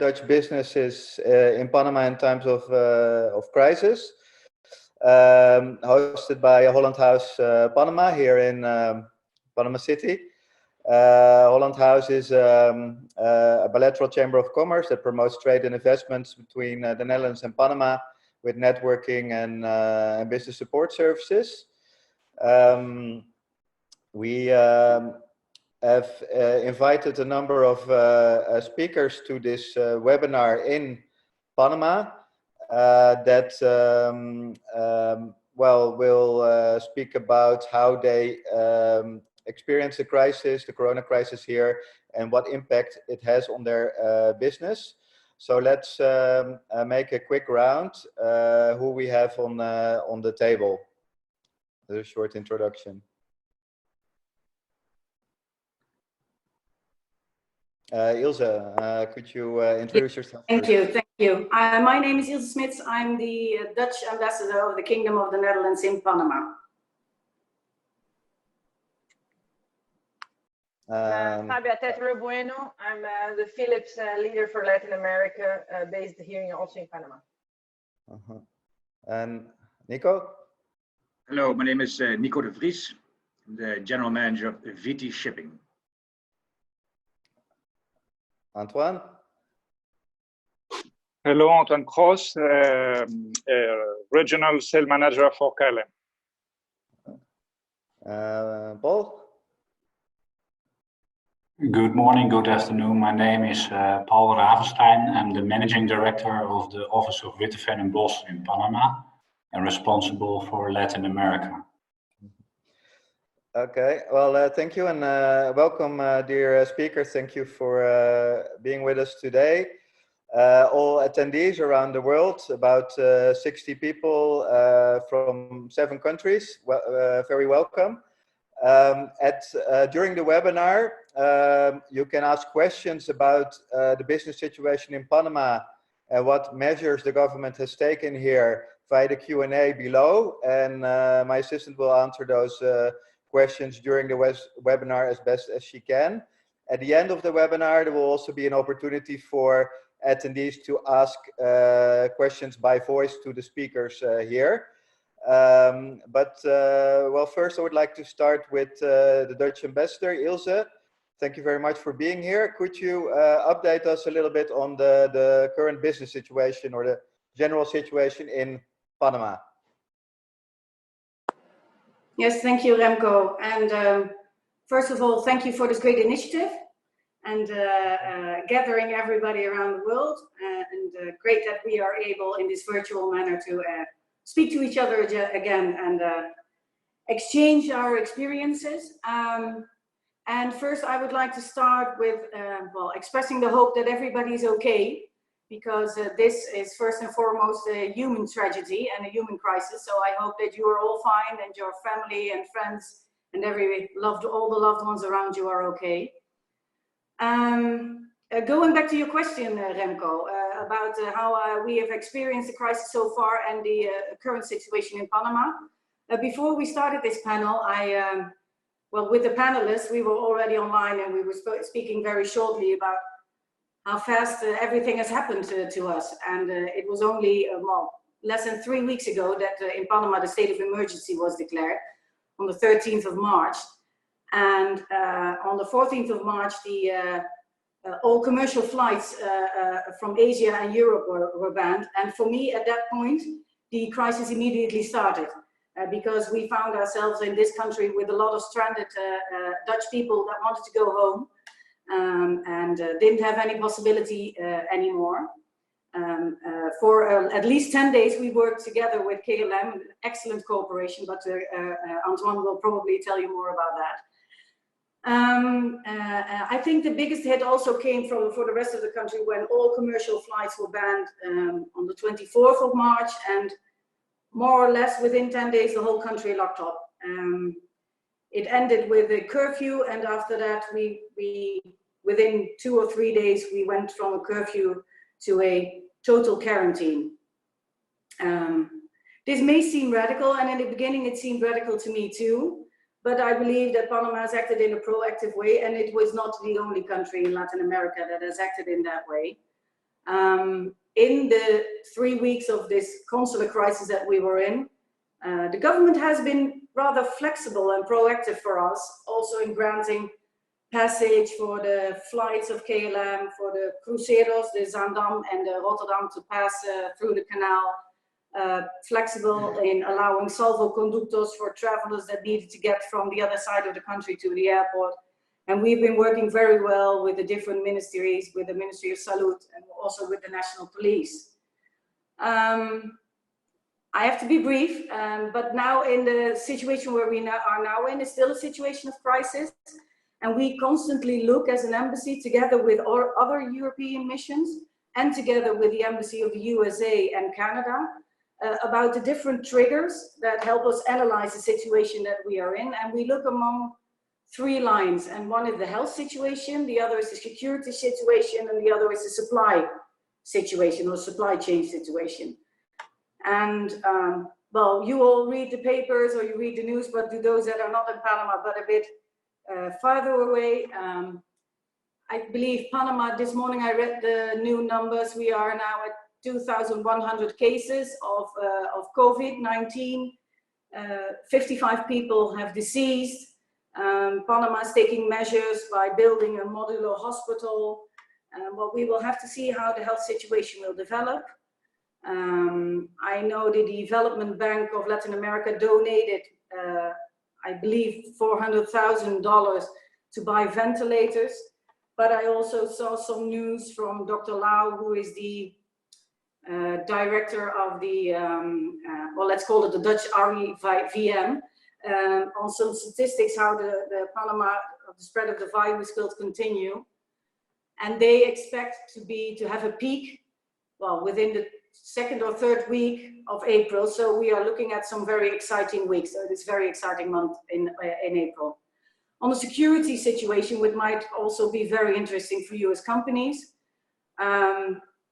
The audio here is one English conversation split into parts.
Dutch businesses in Panama in times of crisis. Hosted by Holland House Panama here in Panama City. Holland House is a bilateral chamber of commerce that promotes trade and investments between the Netherlands and Panama with networking and business support services. We have invited a number of speakers to this webinar in Panama that will speak about how they experience the crisis, the Corona crisis here, and what impact it has on their business. So let's make a quick round. Who we have on the table? A short introduction. Ilse, could you introduce yourself? Thank you. My name is Ilse Smits. I'm the Dutch ambassador of the Kingdom of the Netherlands in Panama. Fabia Tettler Bueno. I'm the Philips leader for Latin America, based here also in Panama. And Nico? Hello, my name is Nico de Vries, the general manager of VT Shipping. Antoine? Hello, Antoine Cross, regional sales manager for KLM. Paul? Good morning, good afternoon. My name is Paul Ravenstein. I'm the managing director of the office of Witteveen Bos in Panama and responsible for Latin America. Okay, well, thank you and welcome, dear speakers. Thank you for being with us today. All attendees around the world, about 60 people from 7 countries, very welcome. During the webinar, you can ask questions about the business situation in Panama and what measures the government has taken here via the Q&A below, and my assistant will answer those questions during the webinar as best as she can. At the end of the webinar, there will also be an opportunity for attendees to ask questions by voice to the speakers here. Well, first I would like to start with the Dutch ambassador, Ilse. Thank you very much for being here. Could you update us a little bit on the current business situation or the general situation in Panama? Yes, thank you, Remco. And first of all, thank you for this great initiative and gathering everybody around the world. And great that we are able in this virtual manner to speak to each other again and exchange our experiences. And first, I would like to start with well, expressing the hope that everybody's okay, because this is first and foremost a human tragedy and a human crisis. So I hope that you are all fine and your family and friends and all the loved ones around you are okay. Going back to your question, Remco, about how we have experienced the crisis so far and the current situation in Panama. Before we started this panel, well, with the panelists, we were already online and we were speaking very shortly about how fast everything has happened to us. And it was only well, less than 3 weeks ago that in Panama the state of emergency was declared on the 13th of March. And on the 14th of March, all commercial flights from Asia and Europe were banned. And for me, at that point, the crisis immediately started because we found ourselves in this country with a lot of stranded Dutch people that wanted to go home and didn't have any possibility anymore. For at least 10 days, we worked together with KLM, excellent cooperation, but Antoine will probably tell you more about that. I think the biggest hit also came for the rest of the country when all commercial flights were banned on the 24th of March, and more or less within 10 days the whole country locked up. It ended with a curfew, and after that we within 2 or 3 days we went from a curfew to a total quarantine. This may seem radical, and in the beginning it seemed radical to me too. But I believe that Panama has acted in a proactive way, and it was not the only country in Latin America that has acted in that way. In the 3 weeks of this consular crisis that we were in, the government has been rather flexible and proactive for us, also in granting passage for the flights of KLM, for the cruceros, the Zaandam and the Rotterdam to pass through the canal, flexible in allowing salvoconductos for travelers that needed to get from the other side of the country to the airport. And we've been working very well with the different ministries, with the Ministry of Salud and also with the National Police. I have to be brief, but now in the situation where we are now in is still a situation of crisis. And we constantly look as an embassy together with our other European missions and together with the Embassy of the USA and Canada about the different triggers that help us analyze the situation that we are in. And we look among 3 lines, and one is the health situation, the other is the security situation, and the other is the supply situation or supply chain situation. And well, you all read the papers or you read the news, but to those that are not in Panama, but a bit farther away, I believe Panama, this morning I read the new numbers, we are now at 2,100 cases of COVID-19, 55 people have deceased. Panama is taking measures by building a modular hospital. Well, we will have to see how the health situation will develop. I know the Development Bank of Latin America donated, I believe, $400,000 to buy ventilators. But I also saw some news from Dr. Lau, who is the director of the, well, let's call it the Dutch RIVM, on some statistics how the Panama, the spread of the virus will continue. And they expect to have a peak, well, within the 2nd or 3rd week of April. So we are looking at some very exciting weeks. So this very exciting month in April. On the security situation, which might also be very interesting for you as companies.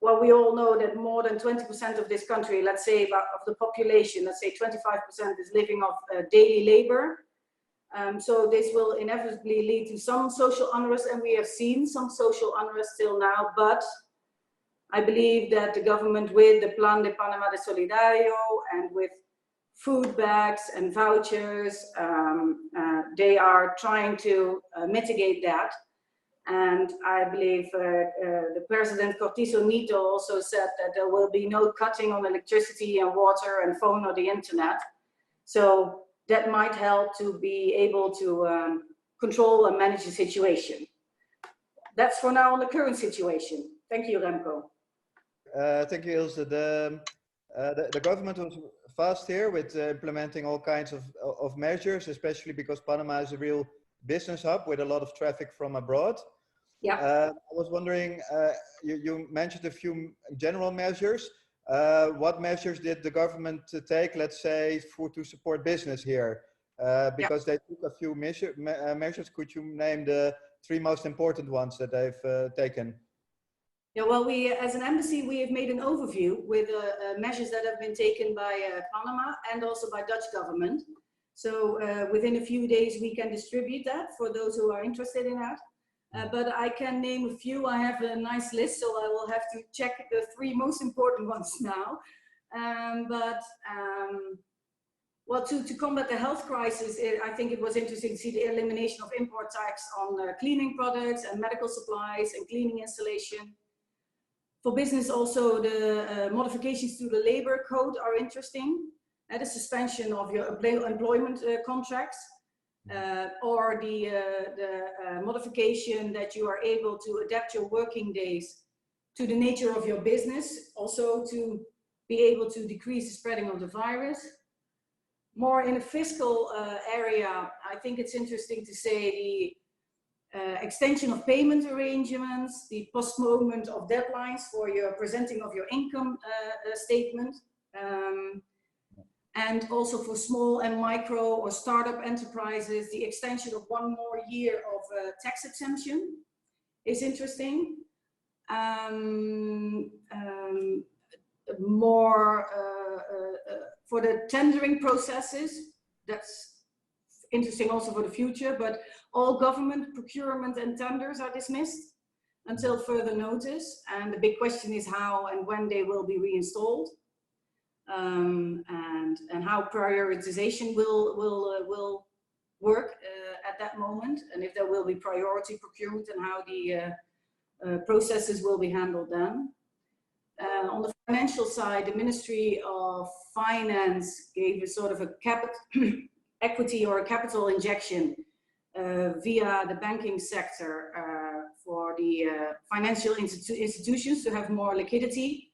Well, we all know that more than 20% of this country, let's say of the population, let's say 25% is living off daily labor. So this will inevitably lead to some social unrest, and we have seen some social unrest till now, but I believe that the government with the Plan de Panama de Solidario and with food bags and vouchers, they are trying to mitigate that. And I believe the President Cortizo Nito also said that there will be no cutting on electricity and water and phone or the internet. So that might help to be able to control and manage the situation. That's for now on the current situation. Thank you, Remco. Thank you, Ilse. The government was fast here with implementing all kinds of measures, especially because Panama is a real business hub with a lot of traffic from abroad. Yeah. I was wondering, you mentioned a few general measures. What measures did the government take, let's say, to support business here? Because they took a few measures. Could you name the 3 most important ones that they've taken? Yeah, well, we, as an embassy, we have made an overview with measures that have been taken by Panama and also by Dutch government. So within a few days, we can distribute that for those who are interested in that. But I can name a few. I have a nice list, so I will have to check the 3 most important ones now. Well, to combat the health crisis, I think it was interesting to see the elimination of import tax on cleaning products and medical supplies and cleaning installation. For business also, the modifications to the labor code are interesting. The suspension of your employment contracts, or the modification that you are able to adapt your working days to the nature of your business, also to be able to decrease the spreading of the virus. More in a fiscal area, I think it's interesting to say the extension of payment arrangements, the postponement of deadlines for your presenting of your income statement, and also for small and micro or startup enterprises, the extension of 1 more year of tax exemption is interesting. More for the tendering processes, that's interesting also for the future, but all government procurement and tenders are dismissed. until further notice. And the big question is how and when they will be reinstalled, and how prioritization will work at that moment, and if there will be priority procurement and how the processes will be handled then. On the financial side, the Ministry of Finance gave a sort of a equity or a capital injection via the banking sector for the financial institutions to have more liquidity,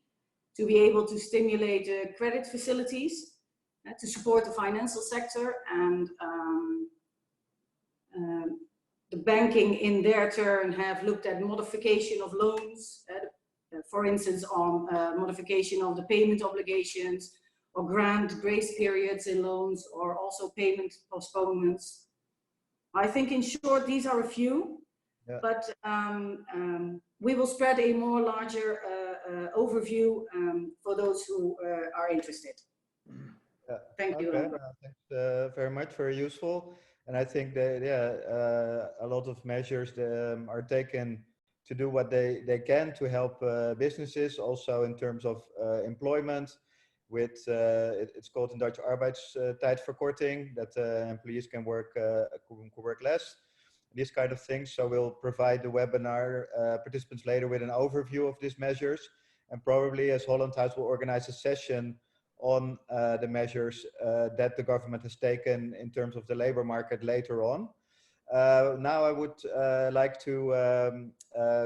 to be able to stimulate credit facilities to support the financial sector, and the banking in their turn have looked at modification of loans, for instance on modification of the payment obligations or grant grace periods in loans, or also payment postponements. I think in short these are a few, but we will spread a more larger overview for those who are interested. Thank you. Thanks very much, very useful. And I think that a lot of measures are taken to do what they can to help businesses, also in terms of employment. With it's called in Dutch arbeidstijdverkorting, that employees can work less. These kind of things. So we'll provide the webinar participants later with an overview of these measures, and probably as Holland House will organize a session on the measures that the government has taken in terms of the labor market later on. Now I would like to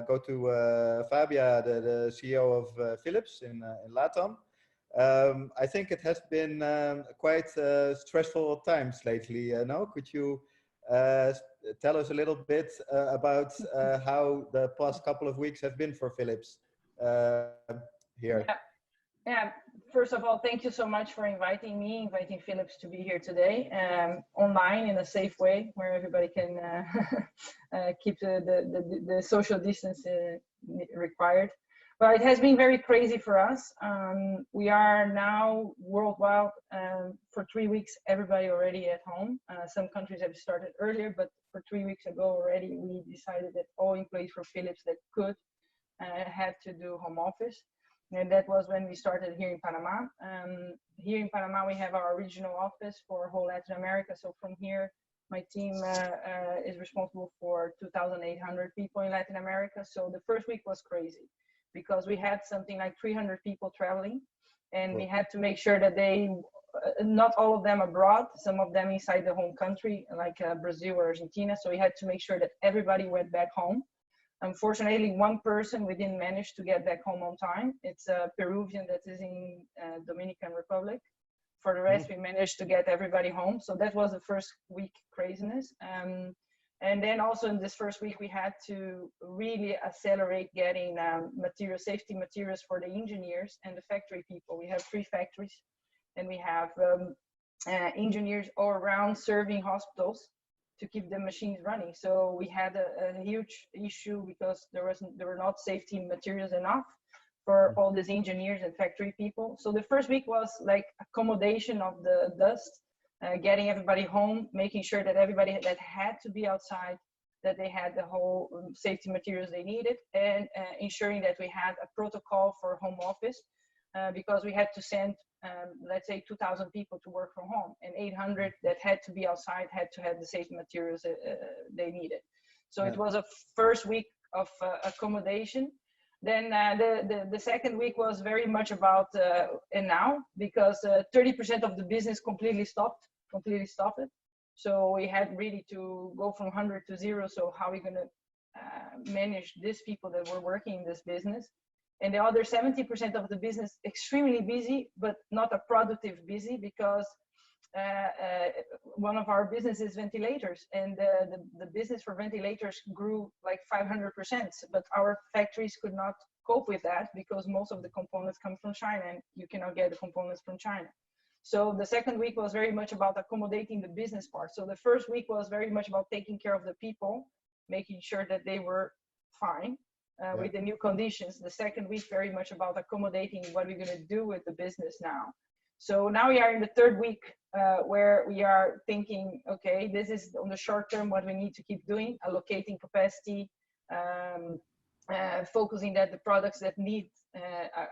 go to Fabia, the CEO of Philips in LATAM. I think it has been quite stressful times lately. No? Could you tell us a little bit about how the past couple of weeks have been for Philips here? Yeah, first of all, thank you so much for inviting Philips to be here today, online in a safe way where everybody can keep the social distance required. But it has been very crazy for us. We are now worldwide for 3 weeks, everybody already at home. Some countries have started earlier, but for 3 weeks ago already, we decided that all employees for Philips that could had to do home office. And that was when we started here in Panama. Here in Panama, we have our regional office for whole Latin America. So from here, my team is responsible for 2,800 people in Latin America. So the first week was crazy because we had something like 300 people traveling, and we had to make sure that they, not all of them abroad, some of them inside the home country, like Brazil or Argentina. So we had to make sure that everybody went back home. Unfortunately, one person we didn't manage to get back home on time. It's a Peruvian that is in Dominican Republic. For the rest, we managed to get everybody home. So that was the first week craziness. And then also in this first week, we had to really accelerate getting safety materials for the engineers and the factory people. We have 3 factories, and we have engineers all around serving hospitals to keep the machines running. So we had a huge issue because there were not safety materials enough for all these engineers and factory people. So the first week was like accommodation of the dust, getting everybody home, making sure that everybody that had to be outside, that they had the whole safety materials they needed, and ensuring that we had a protocol for home office, because we had to send let's say 2,000 people to work from home, and 800 that had to be outside had to have the safety materials they needed. So it was a first week of accommodation. Then the second week was very much about and now, because 30% of the business completely stopped it. So we had really to go from 100 to 0. So how are we going to manage these people that were working in this business? And the other 70% of the business extremely busy, but not a productive busy, because one of our business is ventilators, and the business for ventilators grew like 500%, but our factories could not cope with that because most of the components come from China, and you cannot get the components from China. So the second week was very much about accommodating the business part. So the first week was very much about taking care of the people, making sure that they were fine. With the new conditions. The second week very much about accommodating what we're going to do with the business now. So now we are in the third week where we are thinking, okay, this is on the short term what we need to keep doing, allocating capacity, focusing that the products that need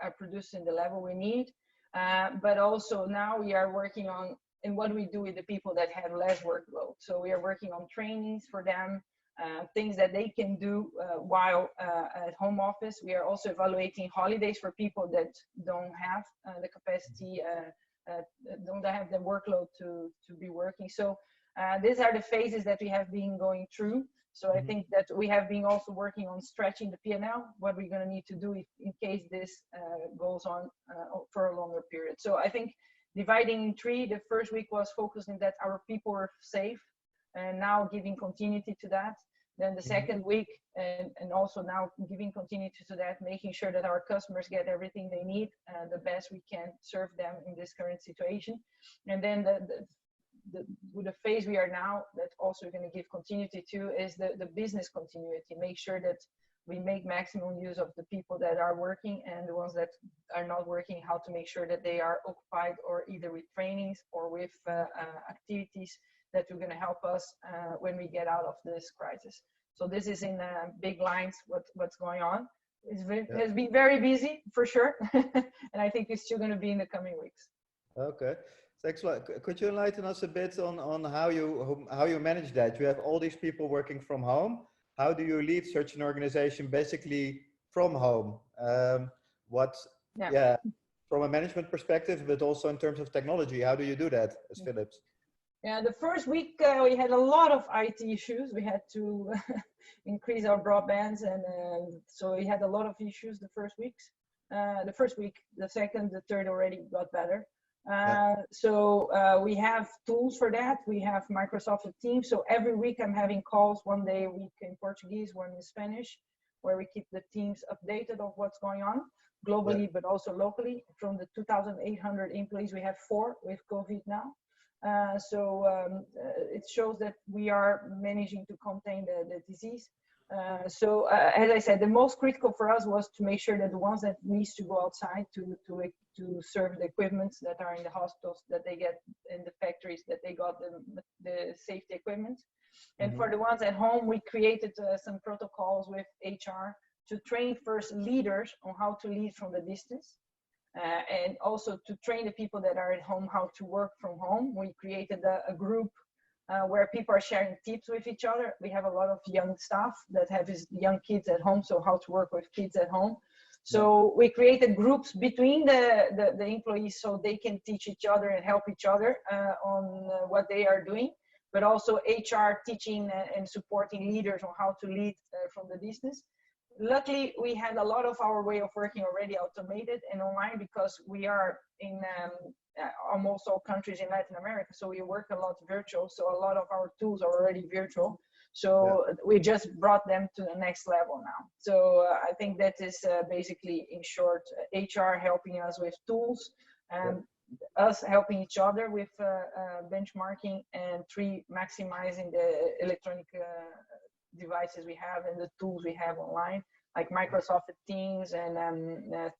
are produced in the level we need. But also now we are working on what we do with the people that have less workload. So we are working on trainings for them, things that they can do while at home office. We are also evaluating holidays for people that don't have the capacity, don't have the workload to be working. So these are the phases that we have been going through. So I think that we have been also working on stretching the P&L, what we're going to need to do in case this goes on for a longer period. So I think dividing in three, the first week was focusing that our people were safe, and now giving continuity to that. Then the second week, and also now giving continuity to that, making sure that our customers get everything they need, the best we can serve them in this current situation. And then with the phase we are now, that also going to give continuity to, is the business continuity. Make sure that we make maximum use of the people that are working, and the ones that are not working, how to make sure that they are occupied, or either with trainings or with activities that are going to help us when we get out of this crisis. So this is in big lines what's going on. It has been very busy for sure, and I think it's still going to be in the coming weeks. Okay. Thanks a lot. Could you enlighten us a bit on how you manage that? You have all these people working from home. How do you lead such an organization basically from home? From a management perspective, but also in terms of technology, how do you do that as Philips? Yeah, the first week we had a lot of IT issues. We had to increase our broadbands, and so we had a lot of issues the first weeks. The first week, the second, the third already got better. So we have tools for that. We have Microsoft Teams. So every week I'm having calls, one day a week in Portuguese, one in Spanish, where we keep the teams updated of what's going on globally, but also locally. From the 2,800 employees, we have 4 with COVID now. So it shows that we are managing to contain the disease. So as I said, the most critical for us was to make sure that the ones that needs to go outside to serve the equipment that are in the hospitals, that they get in the factories, that they got the safety equipment. And for the ones at home, we created some protocols with HR to train first leaders on how to lead from the distance. And also to train the people that are at home how to work from home. We created a group where people are sharing tips with each other. We have a lot of young staff that have young kids at home, so how to work with kids at home. So we created groups between the employees so they can teach each other and help each other on what they are doing, but also HR teaching and supporting leaders on how to lead from the distance. Luckily, we had a lot of our way of working already automated and online, because we are in almost all countries in Latin America. So we work a lot virtual. So a lot of our tools are already virtual. So we just brought them to the next level now. So I think that is basically, in short, HR helping us with tools, and us helping each other with benchmarking, and 3, maximizing the electronic devices we have and the tools we have online, like Microsoft Teams and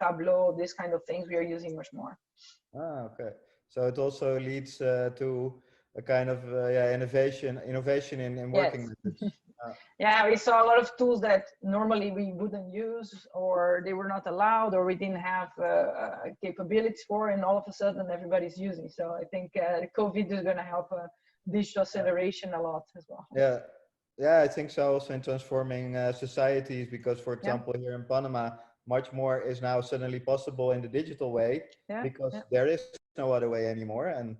Tableau, this kind of things we are using much more. Okay. So it also leads to a kind of innovation in working methods. Yeah, we saw a lot of tools that normally we wouldn't use, or they were not allowed, or we didn't have capabilities for, and all of a sudden everybody's using. So I think COVID is going to help digital acceleration a lot as well. Yeah, I think so, also in transforming societies, because, for example, here in Panama, much more is now suddenly possible in the digital way, because there is no other way anymore. And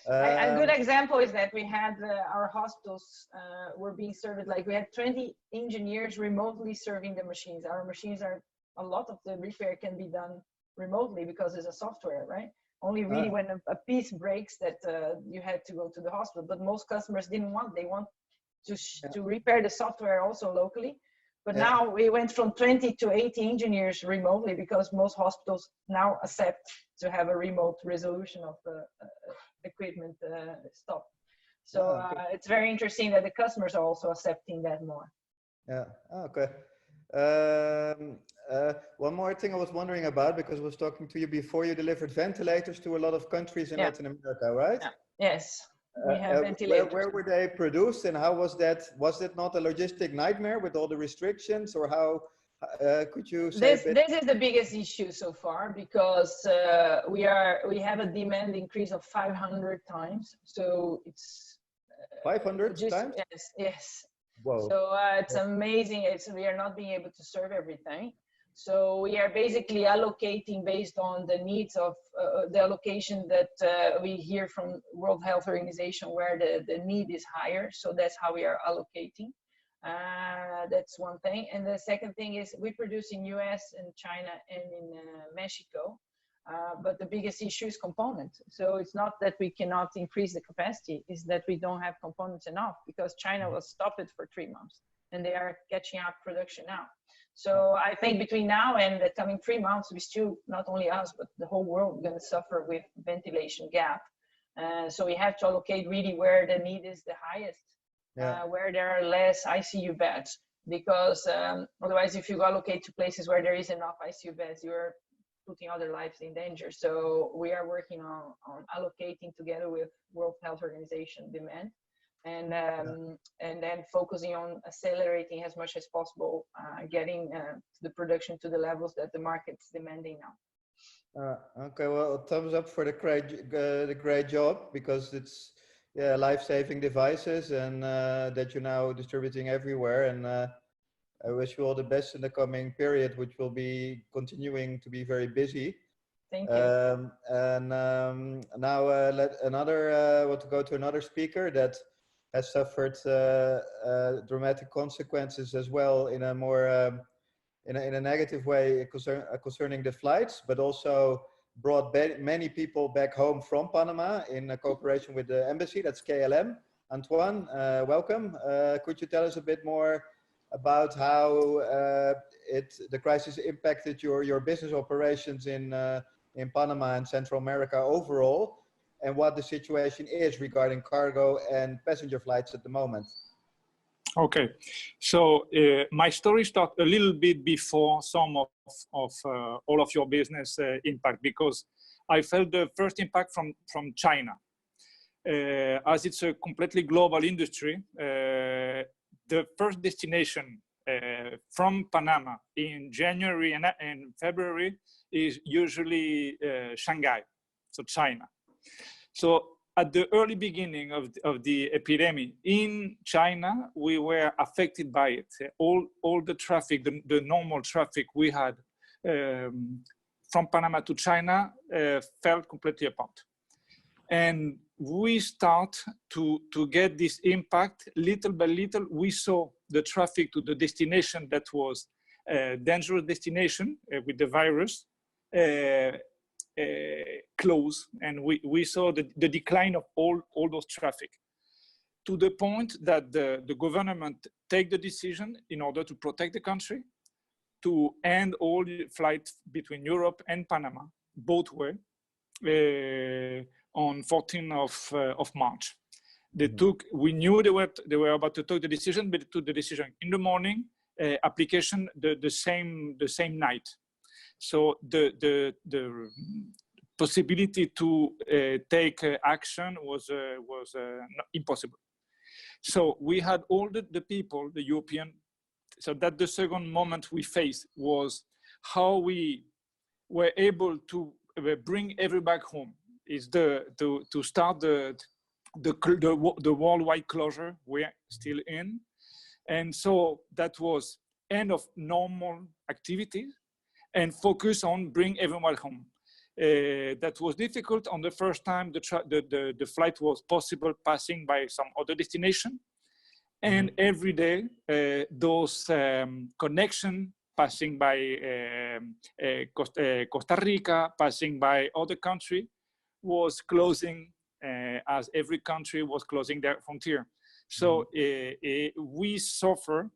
a good example is that we had our hospitals were being served, like we had 20 engineers remotely serving the machines. Our machines are, a lot of the repair can be done remotely because it's a software, right? Only really when a piece breaks that you had to go to the hospital, but most customers didn't want, they want to repair the software also locally. But now we went from 20 to 80 engineers remotely, because most hospitals now accept to have a remote resolution of the equipment stop. So it's very interesting that the customers are also accepting that more. Yeah, okay. One more thing I was wondering about, because I was talking to you before, you delivered ventilators to a lot of countries in Latin America, right? Yes. we have ventilators. Where were they produced, and how was that? Was it not a logistic nightmare with all the restrictions, or how could you say this is the biggest issue so far, because we have a demand increase of 500 times, so it's 500 times? Yes. Whoa. So it's amazing. We are not being able to serve everything. So we are basically allocating based on the needs of the allocation that we hear from World Health Organization, where the need is higher. So that's how we are allocating. That's one thing. And the second thing is we produce in US and China and in Mexico. But the biggest issue is components. So it's not that we cannot increase the capacity, it's that we don't have components enough, because China will stop it for 3 months and they are catching up production now. So I think between now and the coming 3 months, we still, not only us, but the whole world, going to suffer with ventilation gap. So we have to allocate really where the need is the highest, where there are less ICU beds, because otherwise if you allocate to places where there is enough ICU beds, you're putting other lives in danger. So we are working on allocating together with World Health Organization demand, and then focusing on accelerating as much as possible, getting the production to the levels that the market's demanding now. Okay, well, thumbs up for the great job, because it's life-saving devices, and that you're now distributing everywhere. And I wish you all the best in the coming period, which will be continuing to be very busy. Thank you. Now want to go to another speaker that has suffered dramatic consequences as well, in a more in a negative way concerning the flights, but also brought many people back home from Panama in cooperation with the embassy. That's KLM. Antoine, welcome. Could you tell us a bit more about how the crisis impacted your business operations in Panama and Central America overall, and what the situation is regarding cargo and passenger flights at the moment? Okay, so my story starts a little bit before some of all of your business impact, because I felt the first impact from China. As it's a completely global industry, the first destination from Panama in January and February is usually Shanghai, so China. So at the early beginning of the epidemic in China, we were affected by it. All the traffic, the normal traffic we had from Panama to China fell completely apart. And we start to get this impact little by little. We saw the traffic to the destination that was a dangerous destination with the virus close, and we saw the decline of all those traffic, to the point that the government take the decision, in order to protect the country, to end all flights between Europe and Panama, both way, on 14th of March. We knew they were about to take the decision, but they took the decision in the morning, application the same night. So the possibility to take action was impossible. So we had all the people, the European. So that the second moment we faced was how we were able to bring everybody back home. Is to start the worldwide closure we're still in, and so that was end of normal activities and focus on bring everyone home. That was difficult on the first time. The flight was possible passing by some other destination, and every day those connection passing by Costa Rica, passing by other country, was closing as every country was closing their frontier. So we suffer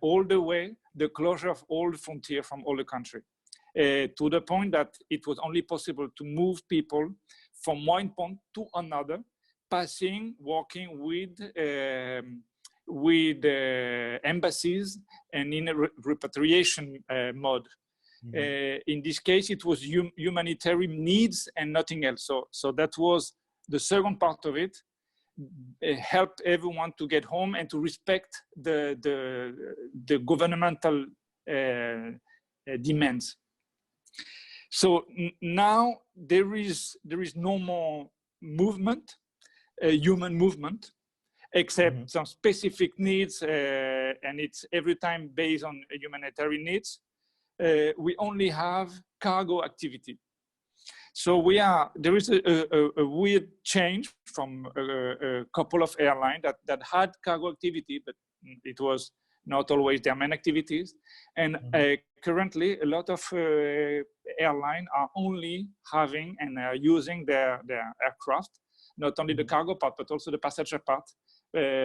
all the way the closure of all the frontier from all the country, to the point that it was only possible to move people from one point to another, passing, walking with embassies and in a repatriation mode. In this case, it was humanitarian needs and nothing else. So that was the second part of it. help everyone to get home and to respect the governmental demands. So now there is no more movement, human movement, except some specific needs, and it's every time based on humanitarian needs. We only have cargo activity. So there is a weird change from a couple of airlines that had cargo activity, but it was not always their main activities. And currently, a lot of airlines are only having and using their aircraft, not only the cargo part, but also the passenger part.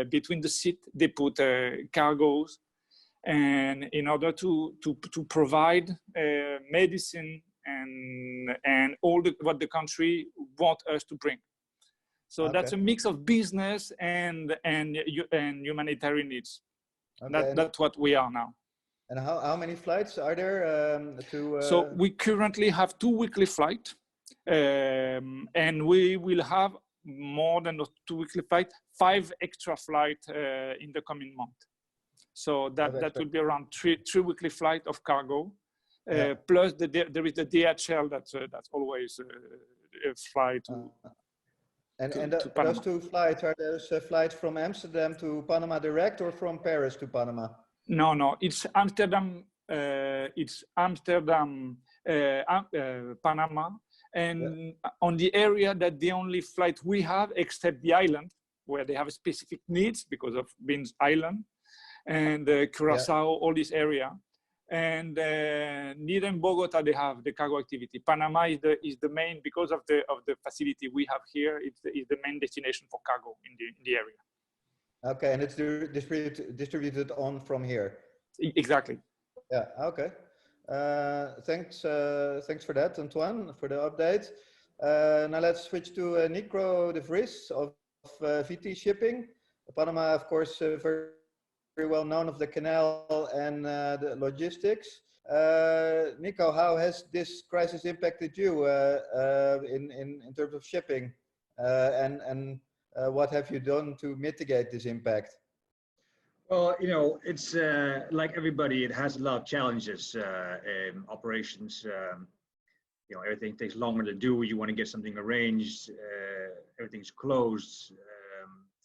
Between the seat, they put cargoes, and in order to provide medicine and all what the country want us to bring. So that's a mix of business and humanitarian needs. Okay. That's what we are now. And how many flights are there So we currently have 2 weekly flights, and we will have more than 2 weekly flights, 5 extra flights in the coming month. So that will be around 3 weekly flights of cargo. Plus there is the DHL that's always a flight to those 2 flights, are those flights from Amsterdam to Panama direct or from Paris to Panama? No, it's Amsterdam, Panama, and on the area that the only flight we have, except the island where they have specific needs because of being island, and Curacao, all this area. And near in Bogota, they have the cargo activity. Panama is the main, because of the facility we have here. It's the main destination for cargo in the area. Okay, and it's distributed on from here. Exactly. Yeah. Okay. Thanks for that, Antoine, for the update. Now let's switch to Nico de Vries of VT Shipping. Panama, of course, very well known of the canal and the logistics. Nico, how has this crisis impacted you in terms of shipping, and what have you done to mitigate this impact? Well, it's like everybody, it has a lot of challenges in operations. Everything takes longer to do. You want to get something arranged. Everything's closed.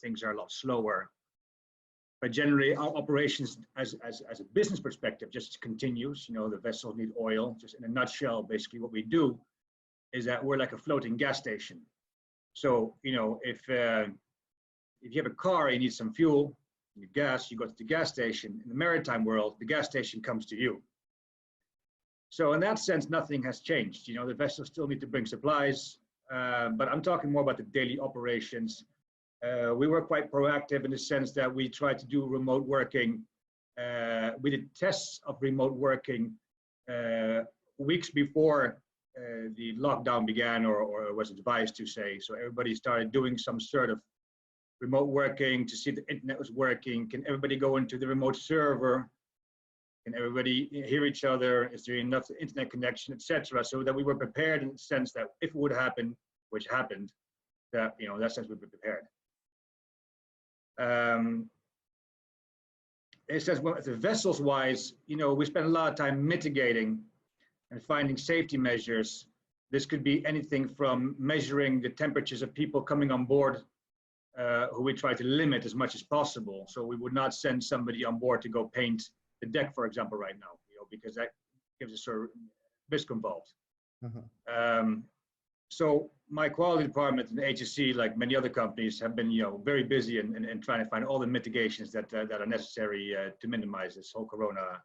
Things are a lot slower. But generally, our operations as a business perspective just continues. The vessels need oil. Just in a nutshell, basically what we do is that we're like a floating gas station. So, if you have a car, you need some fuel, you need gas, you go to the gas station. In the maritime world, the gas station comes to you. So in that sense, nothing has changed. The vessels still need to bring supplies, but I'm talking more about the daily operations. We were quite proactive in the sense that we tried to do remote working. We did tests of remote working weeks before the lockdown began, or was advised to say. So everybody started doing some sort of remote working to see if the internet was working. Can everybody go into the remote server? Can everybody hear each other? Is there enough internet connection, etc.? So that we were prepared in the sense that if it would happen, which happened, that in that sense we were prepared. It says, well, the vessels wise, we spend a lot of time mitigating and finding safety measures. This could be anything from measuring the temperatures of people coming on board, who we try to limit as much as possible. So we would not send somebody on board to go paint the deck, for example, right now, because that gives a sort of risk involved. So my quality department and the HSC, like many other companies, have been very busy in trying to find all the mitigations that are necessary to minimize this whole corona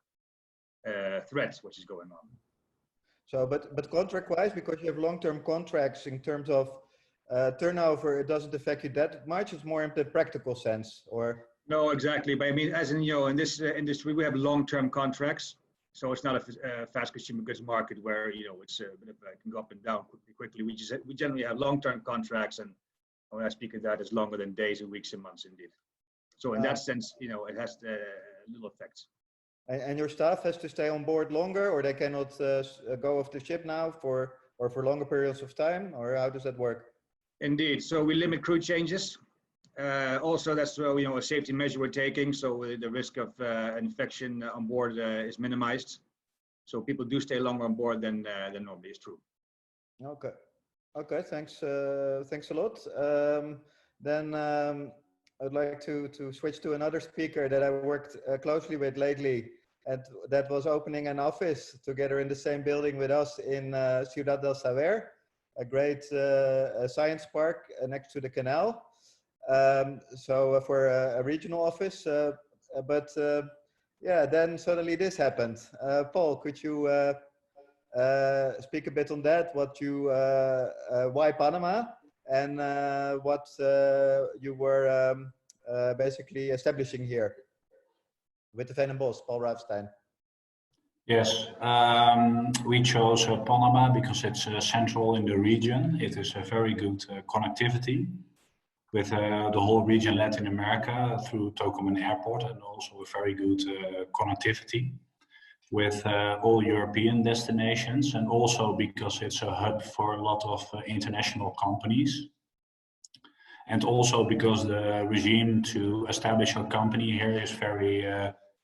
threat which is going on. So, but contract-wise, because you have long-term contracts in terms of turnover, it doesn't affect you that much. It's more in the practical sense, or? No, exactly. But I mean, as in in this industry, we have long-term contracts. So it's not a fast consumer goods market where it's it can go up and down quickly. We generally have long-term contracts, and when I speak of that, it's longer than days and weeks and months indeed. So in that sense, it has little effects. And your staff has to stay on board longer, or they cannot go off the ship now for longer periods of time, or how does that work? Indeed. So we limit crew changes. Also, that's a safety measure we're taking, so the risk of infection on board is minimized. So people do stay longer on board than normally is true. Okay. Okay. Thanks. Thanks a lot. Then I'd like to switch to another speaker that I worked closely with lately, and that was opening an office together in the same building with us in Ciudad del Saber, a great science park next to the canal. So for a regional office, but yeah, then suddenly this happened. Paul, could you speak a bit on that? Why Panama, and what you were basically establishing here with Witteveen Bos, Paul Raafstein. Yes, we chose Panama because it's central in the region. It is a very good connectivity with the whole region Latin America through Tocumen Airport, and also a very good connectivity with all European destinations, and also because it's a hub for a lot of international companies. And also because the regime to establish a company here is very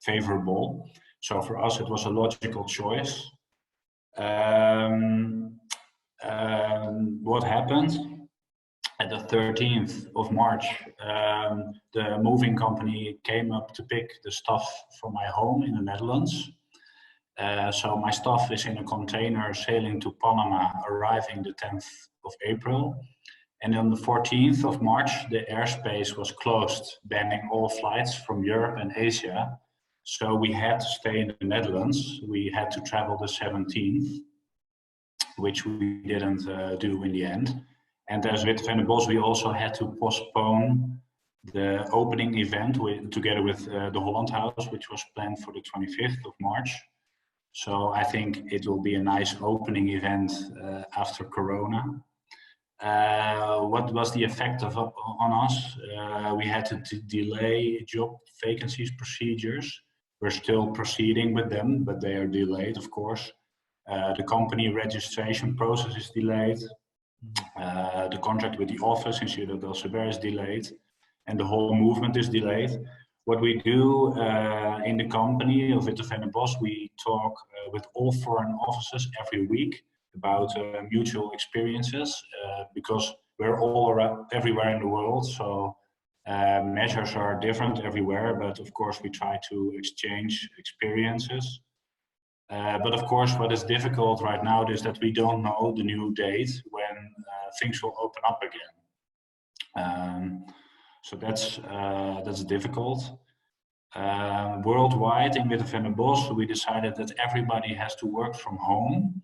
favorable. So for us, it was a logical choice. What happened? At the 13th of March, the moving company came up to pick the stuff from my home in the Netherlands. So my stuff is in a container sailing to Panama, arriving the 10th of April. And on the 14th of March, the airspace was closed, banning all flights from Europe and Asia. So we had to stay in the Netherlands. We had to travel the 17th, which we didn't do in the end. And as Witteveen Bos, we also had to postpone the opening event together with the Holland House, which was planned for the 25th of March. So I think it will be a nice opening event after Corona. What was the effect on us? We had to delay job vacancies procedures. We're still proceeding with them, but they are delayed, of course. The company registration process is delayed. The contract with the office in Ciudad del Saber is delayed, and the whole movement is delayed. What we do in the company of Witteveen Bos, we talk with all foreign offices every week about mutual experiences, because we're all around, everywhere in the world, so measures are different everywhere, but of course we try to exchange experiences. But of course what is difficult right now is that we don't know the new date when things will open up again. So that's difficult. Worldwide in Witteveen Bos, we decided that everybody has to work from home.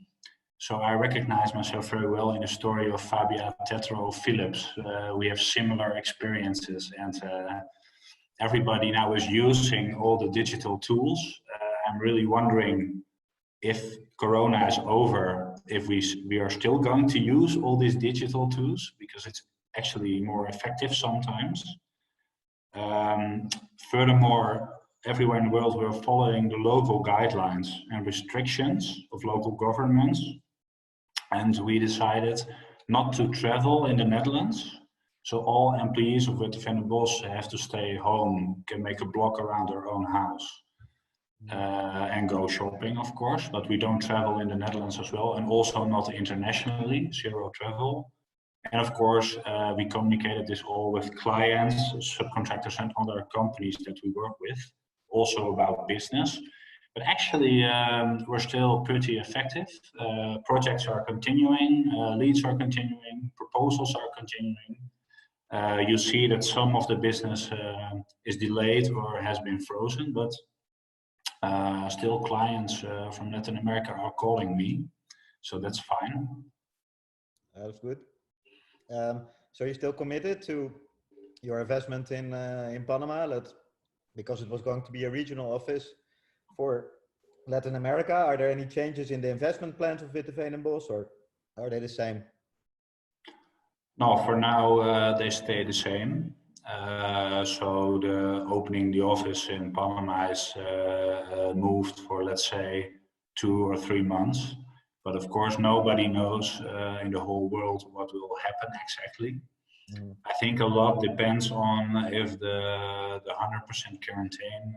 So I recognize myself very well in the story of Fabia Tetro Philips. We have similar experiences, and everybody now is using all the digital tools. I'm really wondering if Corona is over, if we are still going to use all these digital tools, because it's actually more effective sometimes. Furthermore, everywhere in the world we're following the local guidelines and restrictions of local governments. And we decided not to travel in the Netherlands. So all employees of Witteveen Bos have to stay home, can make a block around their own house and go shopping, of course. But we don't travel in the Netherlands as well, and also not internationally, zero travel. And of course, we communicated this all with clients, subcontractors and other companies that we work with, also about business. But actually, we're still pretty effective. Projects are continuing, leads are continuing, proposals are continuing. You see that some of the business is delayed or has been frozen, but still clients from Latin America are calling me, so that's fine. That's good. So you're still committed to your investment in Panama, because it was going to be a regional office for Latin America. Are there any changes in the investment plans of Witteveen Bos, or are they the same? No, for now they stay the same. So opening the office in Panama is moved for, let's say, 2 or 3 months. But of course, nobody knows in the whole world what will happen exactly. I think a lot depends on if the 100% quarantine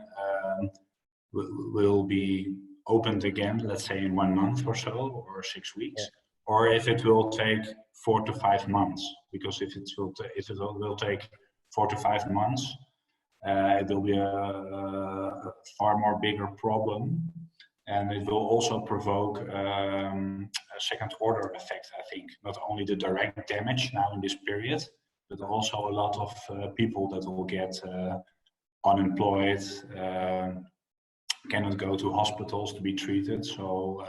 will be opened again, let's say in 1 month or so, or 6 weeks, or if it will take 4 to 5 months. Because if it will take 4 to 5 months, it will be a far more bigger problem, and it will also provoke a second order effect, I think. Not only the direct damage now in this period, but also a lot of people that will get unemployed, cannot go to hospitals to be treated. So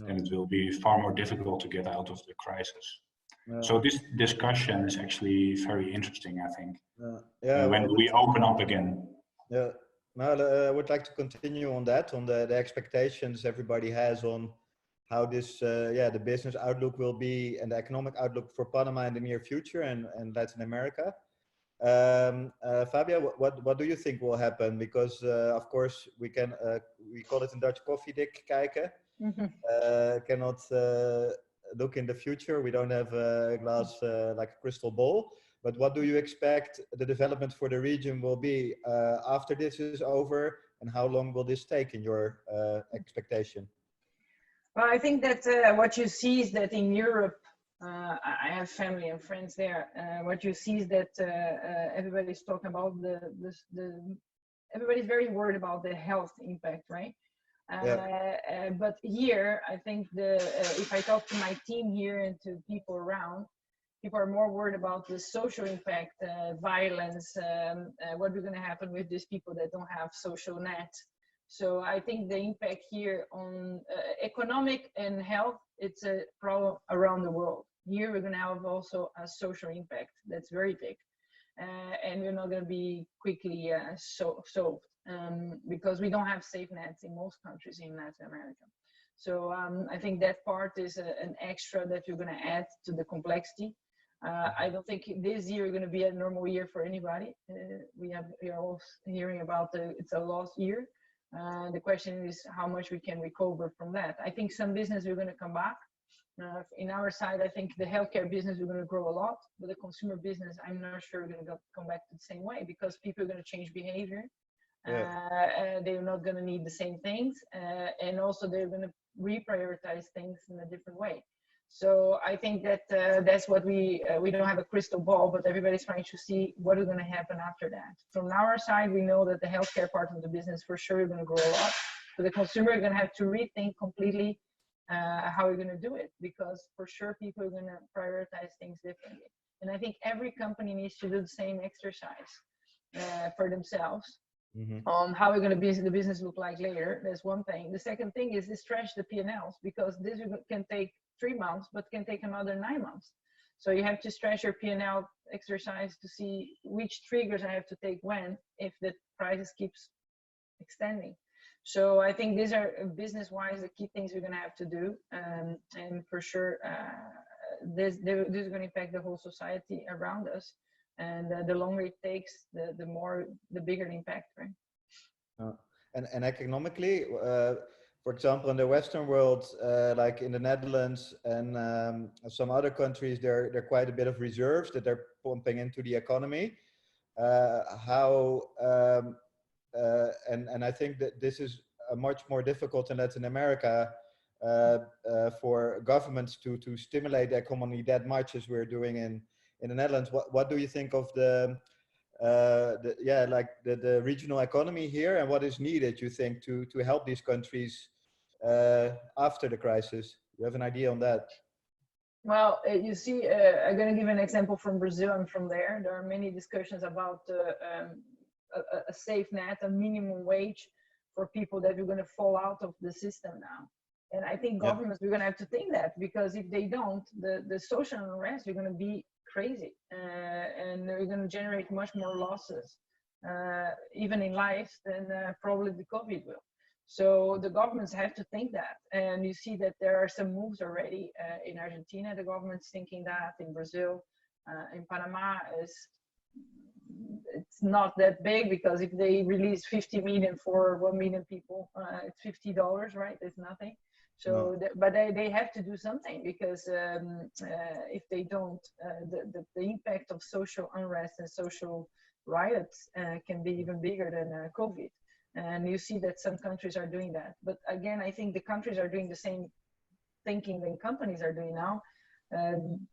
and it will be far more difficult to get out of the crisis. So this discussion is actually very interesting, I think. When we open up again. Yeah, well, I would like to continue on that, on the expectations everybody has on how this, the business outlook will be and the economic outlook for Panama in the near future and Latin America. Fabia, what do you think will happen? Because of course we call it in Dutch koffiedik kijken. Cannot look in the future. We don't have a glass like a crystal ball. But what do you expect the development for the region will be after this is over, and how long will this take in your expectation? Well, I think that what you see is that in Europe, I have family and friends there. What you see is that everybody's talking about everybody's very worried about the health impact, right? But here, I think if I talk to my team here and to people around, people are more worried about the social impact, violence, what is going to happen with these people that don't have social net. So I think the impact here on economic and health, it's a problem around the world. Here we're going to have also a social impact that's very big. And we're not going to be quickly solved because we don't have safe nets in most countries in Latin America. So I think that part is an extra that you're going to add to the complexity. I don't think this year is going to be a normal year for anybody. We are all hearing about it's a lost year. The question is how much we can recover from that. I think some business are going to come back. In our side, I think the healthcare business is going to grow a lot, but the consumer business, I'm not sure going to come back to the same way because people are going to change behavior. They're not going to need the same things, and also they're going to reprioritize things in a different way. So I think that that's what we don't have a crystal ball, but everybody's trying to see what is going to happen after that. From our side, we know that the healthcare part of the business for sure is going to grow a lot. But the consumer is going to have to rethink completely how we're going to do it, because for sure people are going to prioritize things differently. And I think every company needs to do the same exercise for themselves on how we're going to the business look like later. That's one thing. The second thing is to stretch the P&Ls, because this can take 3 months, but can take another 9 months. So you have to stretch your P&L exercise to see which triggers I have to take when, if the crisis keeps extending. So I think these are business-wise the key things we're going to have to do, and for sure this is going to impact the whole society around us. And the longer it takes, the bigger the impact, right? And economically, for example, in the Western world, like in the Netherlands and some other countries, there are quite a bit of reserves that they're pumping into the economy. And I think that this is much more difficult in Latin America for governments to stimulate the economy that much as we're doing in the Netherlands. What do you think of the regional economy here, and what is needed, you think, to help these countries after the crisis? You have an idea on that? Well, you see, I'm going to give an example from Brazil. I'm from there. There are many discussions about a safe net, a minimum wage for people that are going to fall out of the system now. And I think governments, we're going to have to think that, because if they don't, the social unrest are going to be crazy, and they're going to generate much more losses, even in life, than probably the COVID will. So the governments have to think that, and you see that there are some moves already in Argentina. The government's thinking that. In Brazil, in Panama, it's not that big, because if they release 50 million for 1 million people, it's $50, right? It's nothing. So, No. but they have to do something, because if they don't, the impact of social unrest and social riots can be even bigger than COVID. And you see that some countries are doing that. But again, I think the countries are doing the same thinking than companies are doing now,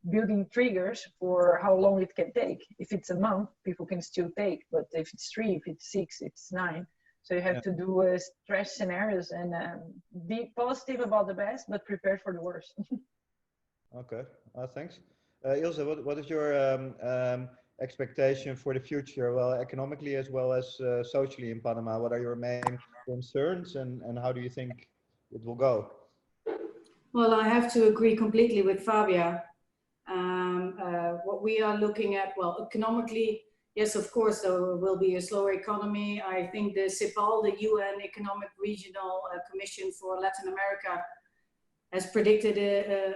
building triggers for how long it can take. If it's a month, people can still take, but if it's 3, if it's 6, it's 9. So you have to do stress scenarios and be positive about the best, but prepared for the worst. Okay, thanks. Ilse, what is your expectation for the future? Well, economically as well as socially in Panama. What are your main concerns, and how do you think it will go? Well, I have to agree completely with Fabia. What we are looking at, well, economically, yes, of course, there will be a slower economy. I think the CIPAL, the UN Economic Regional Commission for Latin America, has predicted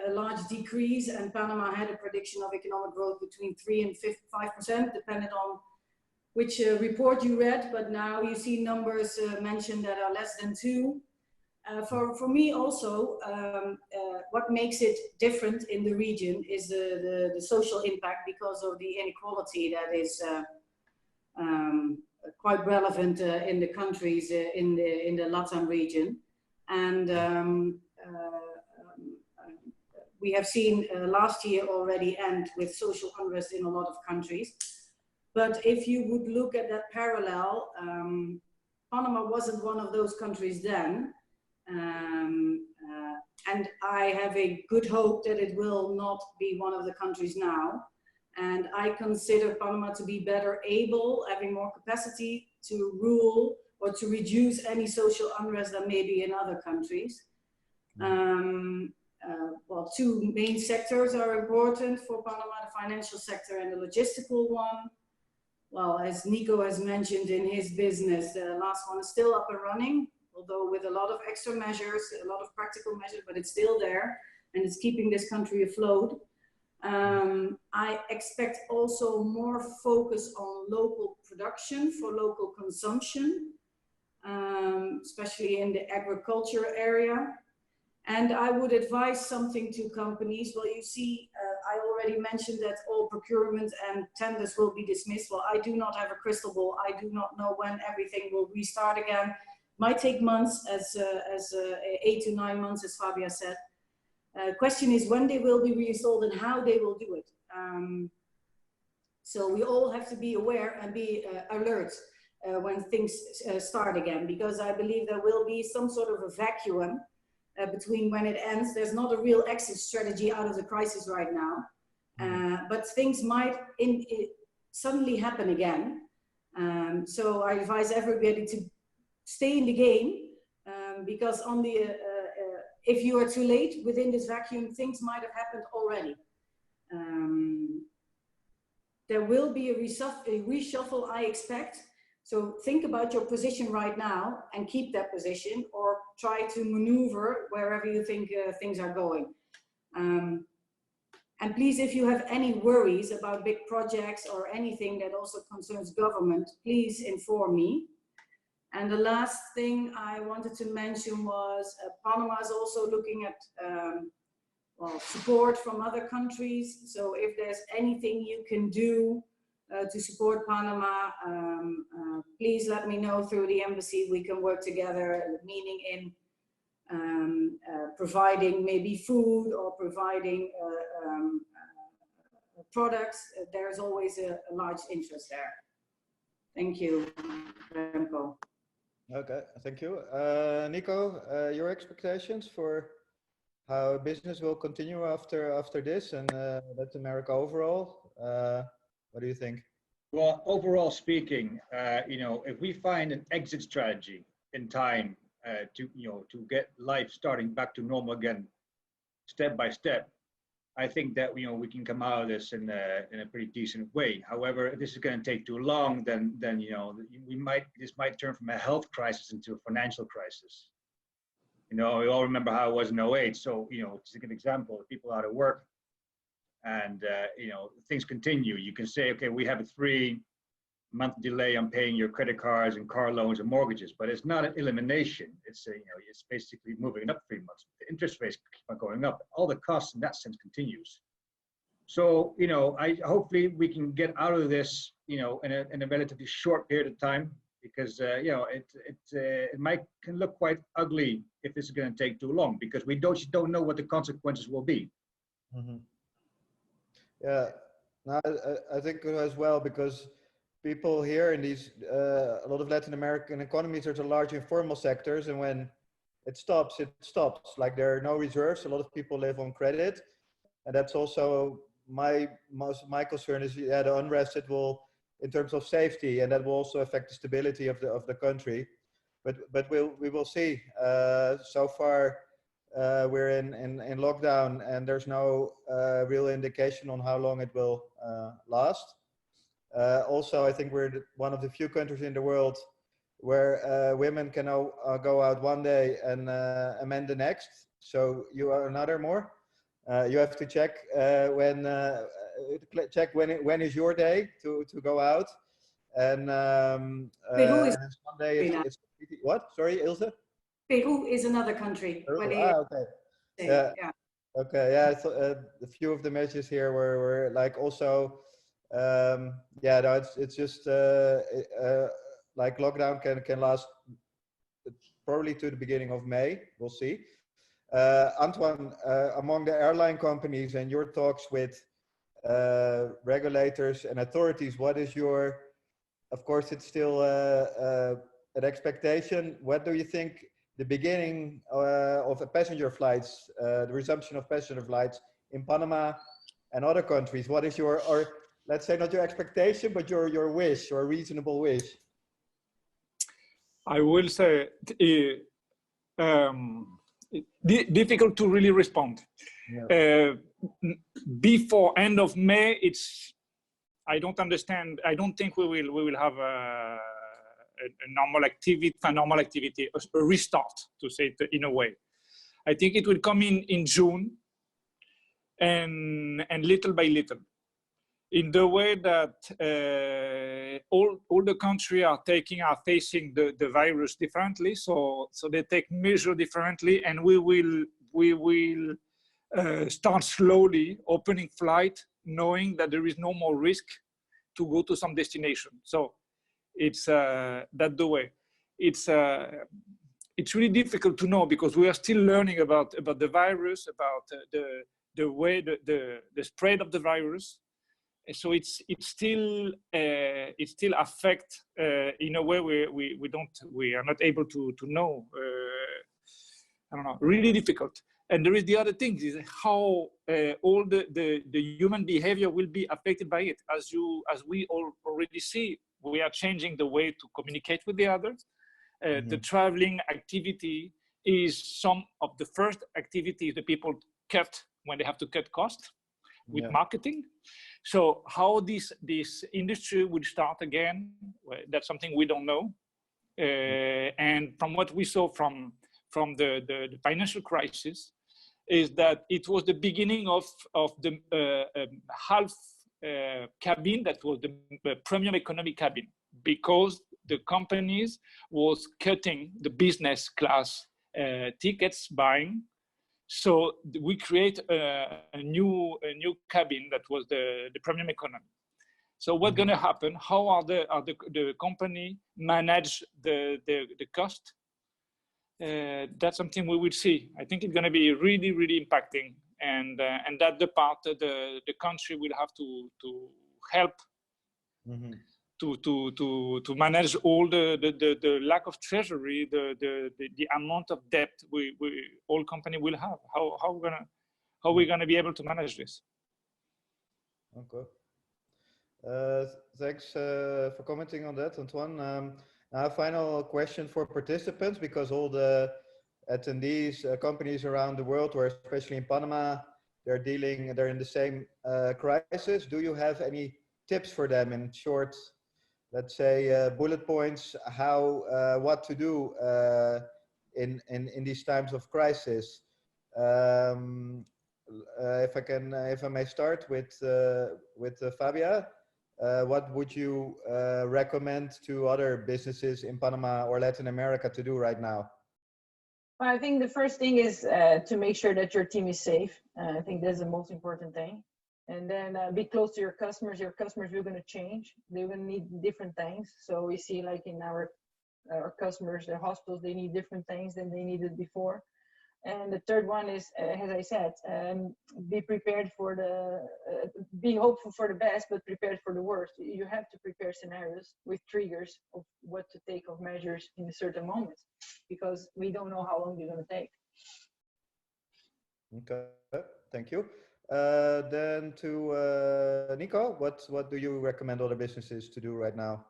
a large decrease, and Panama had a prediction of economic growth between 3 and 5%, depending on which report you read. But now you see numbers mentioned that are less than 2. For me also, what makes it different in the region is the social impact, because of the inequality that is quite relevant in the countries in the LATAM region. And we have seen last year already end with social unrest in a lot of countries. But if you would look at that parallel, Panama wasn't one of those countries then. And I have a good hope that it will not be one of the countries now. And I consider Panama to be better able, having more capacity to rule or to reduce any social unrest than maybe in other countries. Well, 2 main sectors are important for Panama, the financial sector and the logistical one. Well, as Nico has mentioned in his business, the last one is still up and running, although with a lot of extra measures, a lot of practical measures, but it's still there and it's keeping this country afloat. I expect also more focus on local production for local consumption, especially in the agriculture area. And I would advise something to companies. Well, you see, I already mentioned that all procurement and tenders will be dismissed. Well, I do not have a crystal ball. I do not know when everything will restart again. Might take months, as 8 to 9 months, as Fabia said. Question is when they will be reinstalled and how they will do it. So we all have to be aware and be alert when things start again, because I believe there will be some sort of a vacuum between when it ends. There's not a real exit strategy out of the crisis right now, but things might suddenly happen again. So I advise everybody to stay in the game, because on the if you are too late within this vacuum, things might have happened already. There will be a reshuffle, I expect. So think about your position right now and keep that position, or try to maneuver wherever you think things are going. And please, if you have any worries about big projects or anything that also concerns government, please inform me. And the last thing I wanted to mention was Panama is also looking at well, support from other countries. So if there's anything you can do to support Panama, please let me know through the embassy. We can work together, meaning in providing maybe food or providing products. There's always a large interest there. Thank you, Remco. Okay, thank you. Nico, your expectations for how business will continue after this and Latin America overall? What do you think? Well, overall speaking, you know, if we find an exit strategy in time to get life starting back to normal again, step by step, I think that we can come out of this in a pretty decent way. However, if this is going to take too long, then this might turn from a health crisis into a financial crisis. We all remember how it was in 08. So it's a good example. People are out of work, and things continue. You can say, okay, we have a 3, month delay on paying your credit cards and car loans and mortgages, but it's not an elimination. It's it's basically moving up 3 months. The interest rates keep on going up. All the costs in that sense continues. So, hopefully we can get out of this, in a relatively short period of time, because it can look quite ugly if this is going to take too long, because we don't know what the consequences will be. Mm-hmm. Yeah, no, I think as well, because people here in these a lot of Latin American economies, there's a large informal sectors, and when it stops, it stops. Like there are no reserves. A lot of people live on credit, and that's also my concern is the unrest it will in terms of safety, and that will also affect the stability of the country. But we will see. So far, we're in lockdown, and there's no real indication on how long it will last. Also, I think we're one of the few countries in the world where women can go out one day and men the next. So you are another more. You have to check when is your day to go out. And Sunday it's what? Sorry, Ilse? Peru is another country. Peru? Okay. Yeah. Okay. Yeah. I thought, a few of the messages here were like also. No, it's just like lockdown can last probably to the beginning of May. We'll see. Antoine, among the airline companies and your talks with regulators and authorities, what is your, of course, it's still an expectation. What do you think the beginning of passenger flights, the resumption of passenger flights in Panama and other countries, what is your, or let's say not your expectation, but your wish or reasonable wish? I will say difficult to really respond. Yeah. Before end of May, I don't understand. I don't think we will have a normal activity, a restart, to say it in a way. I think it will come in June, and little by little, in the way that all the countries are facing the virus differently. So they take measures differently, and we will start slowly opening flight, knowing that there is no more risk to go to some destination. So it's that the way. It's really difficult to know, because we are still learning about the virus, about the way the spread of the virus. So it still affect in a way we are not able to know. I don't know, really difficult. And there is the other thing, is how all the human behavior will be affected by it. As we all already see, we are changing the way to communicate with the others. The traveling activity is some of the first activities the people cut when they have to cut costs with marketing. So how this industry will start again, that's something we don't know. And from what we saw from the financial crisis, is that it was the beginning of the half cabin that was the premium economy cabin, because the companies was cutting the business class tickets buying. So we create a new cabin that was the premium economy. So what's going to happen? How are the company manage the cost? That's something we will see. I think it's going to be really, really impacting, and that the part the country will have to help to manage all the lack of treasury, the amount of debt we all company will have. How we gonna be able to manage this? Okay. Thanks for commenting on that, Antoine. Now, final question for participants, because all the attendees, companies around the world, or especially in Panama, they're in the same crisis. Do you have any tips for them in short, let's say, bullet points, what to do in these times of crisis? If I may start with Fabia. what would you recommend to other businesses in Panama or Latin America to do right now? Well, I think the first thing is to make sure that your team is safe. I think that's the most important thing. And then be close to your customers. Your customers are going to change. They're going to need different things. So we see like in our customers, the hospitals, they need different things than they needed before. And the third one is, as I said, be prepared for being hopeful for the best, but prepared for the worst. You have to prepare scenarios with triggers of what to take of measures in a certain moment, because we don't know how long they're going to take. Okay, thank you. Then to Nico, what do you recommend other businesses to do right now?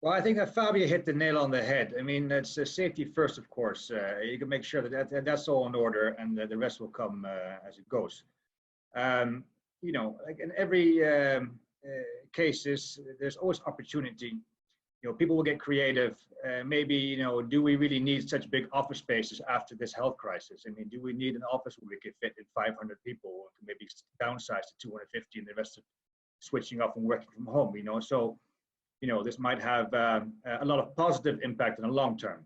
Well, I think that Fabio hit the nail on the head. I mean, it's safety first, of course. You can make sure that's all in order, and the rest will come as it goes. You know, like in every cases, there's always opportunity. You know, people will get creative. Maybe, you know, do we really need such big office spaces after this health crisis? I mean, do we need an office where we can fit in 500 people, to maybe downsize to 250 and the rest of switching off and working from home, you know? So, you know, this might have a lot of positive impact in the long term.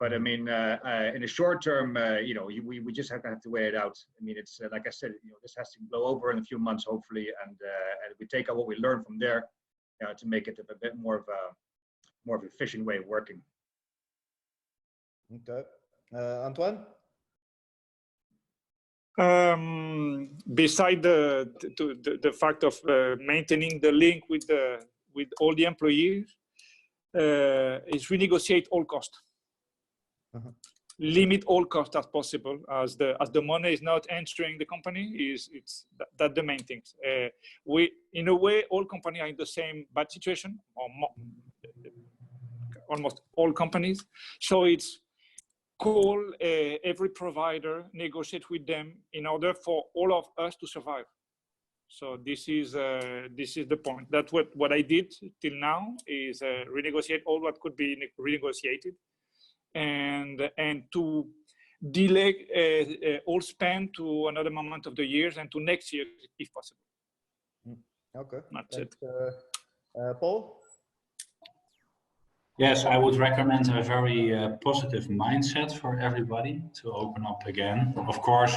But I mean, in the short term, you know, we just have to weigh it out. I mean, it's like I said, you know, this has to blow over in a few months, hopefully, and we take out what we learn from there to make it a bit more of an efficient way of working. Okay, Antoine. Beside the fact of maintaining the link with all the employees, is renegotiate all costs. Limit all costs as possible, as the money is not entering the company. That's the main things. We, in a way, all companies are in the same bad situation, or almost all companies. So it's call every provider, negotiate with them in order for all of us to survive. So this is the point. That's what I did till now, is renegotiate all what could be renegotiated, and to delay all spend to another moment of the years and to next year if possible. Okay. That's it. Paul? Yes, I would recommend a very positive mindset for everybody to open up again. Of course,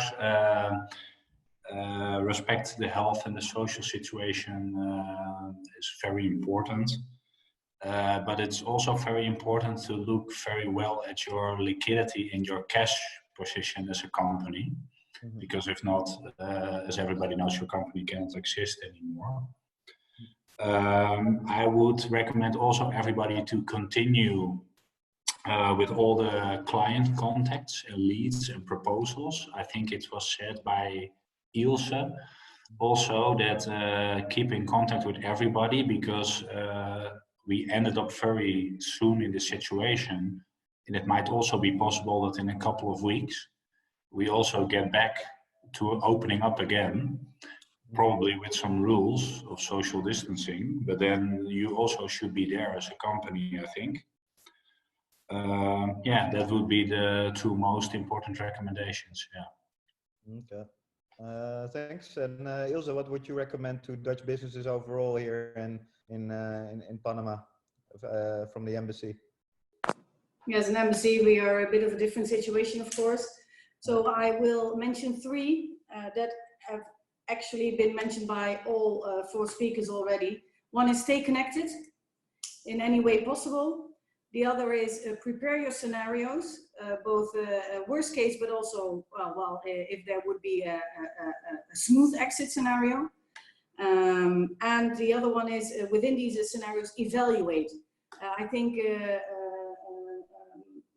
respect the health and the social situation is very important. But it's also very important to look very well at your liquidity and your cash position as a company. Because if not, as everybody knows, your company cannot exist anymore. I would recommend also everybody to continue with all the client contacts and leads and proposals. I think it was said by Ilse also that keep in contact with everybody, because we ended up very soon in this situation, and it might also be possible that in a couple of weeks we also get back to opening up again, probably with some rules of social distancing, but then you also should be there as a company, I think. Yeah, that would be the two most important recommendations. Yeah. Okay. Thanks. And Ilse, what would you recommend to Dutch businesses overall here in Panama from the embassy? Yes, an embassy, we are a bit of a different situation, of course. So I will mention three that have actually been mentioned by all four speakers already. One is stay connected in any way possible. The other is prepare your scenarios, both worst case, but also, if there would be a smooth exit scenario. And the other one is within these scenarios, evaluate. I think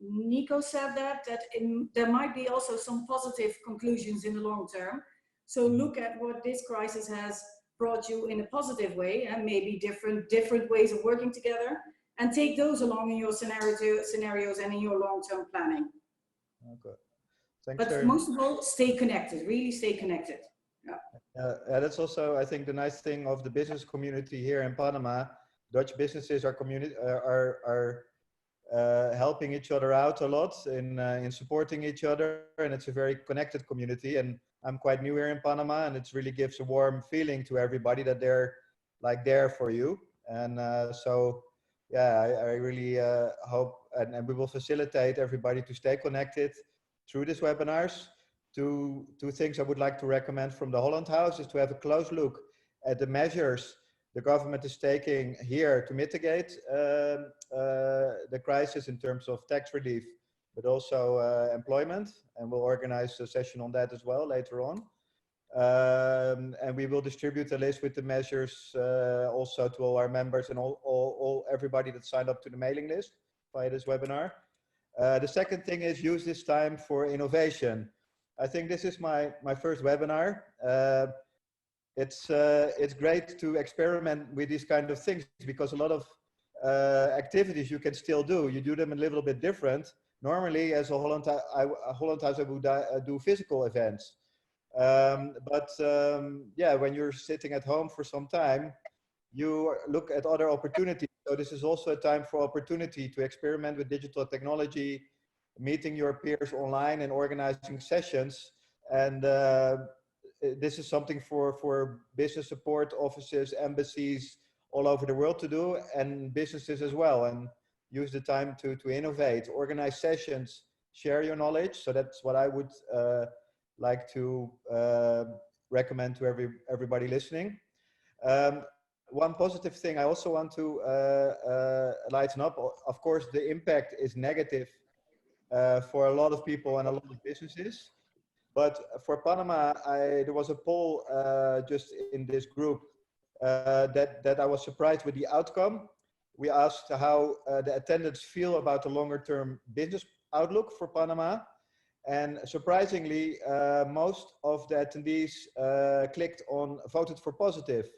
Nico said that there might be also some positive conclusions in the long term. So look at what this crisis has brought you in a positive way, and maybe different ways of working together, and take those along in your scenarios and in your long-term planning. Okay. Thanks. But most of all, stay connected, really stay connected. Yeah. That's also, I think, the nice thing of the business community here in Panama. Dutch businesses are helping each other out a lot in supporting each other, and it's a very connected community. And I'm quite new here in Panama, and it really gives a warm feeling to everybody that they're like there for you. And so, yeah, I really hope, and we will facilitate everybody to stay connected through these webinars. Two things I would like to recommend from the Holland House is to have a close look at the measures the government is taking here to mitigate the crisis in terms of tax relief, but also employment. And we'll organize a session on that as well later on. And we will distribute a list with the measures also to all our members and everybody that signed up to the mailing list via this webinar. The second thing is use this time for innovation. I think this is my first webinar. It's great to experiment with these kind of things because a lot of activities you can still do. You do them a little bit different. Normally, as a Holland House, I would do physical events. Yeah, when you're sitting at home for some time, you look at other opportunities. So this is also a time for opportunity to experiment with digital technology, meeting your peers online and organizing sessions. And this is something for business support offices, embassies all over the world to do, and businesses as well. And use the time to innovate, organize sessions, share your knowledge. So that's what I would like to recommend to everybody listening. One positive thing I also want to lighten up, of course, the impact is negative for a lot of people and a lot of businesses. But for Panama, there was a poll just in this group that I was surprised with the outcome. We asked how the attendants feel about the longer term business outlook for Panama. And surprisingly, most of the attendees voted for positive,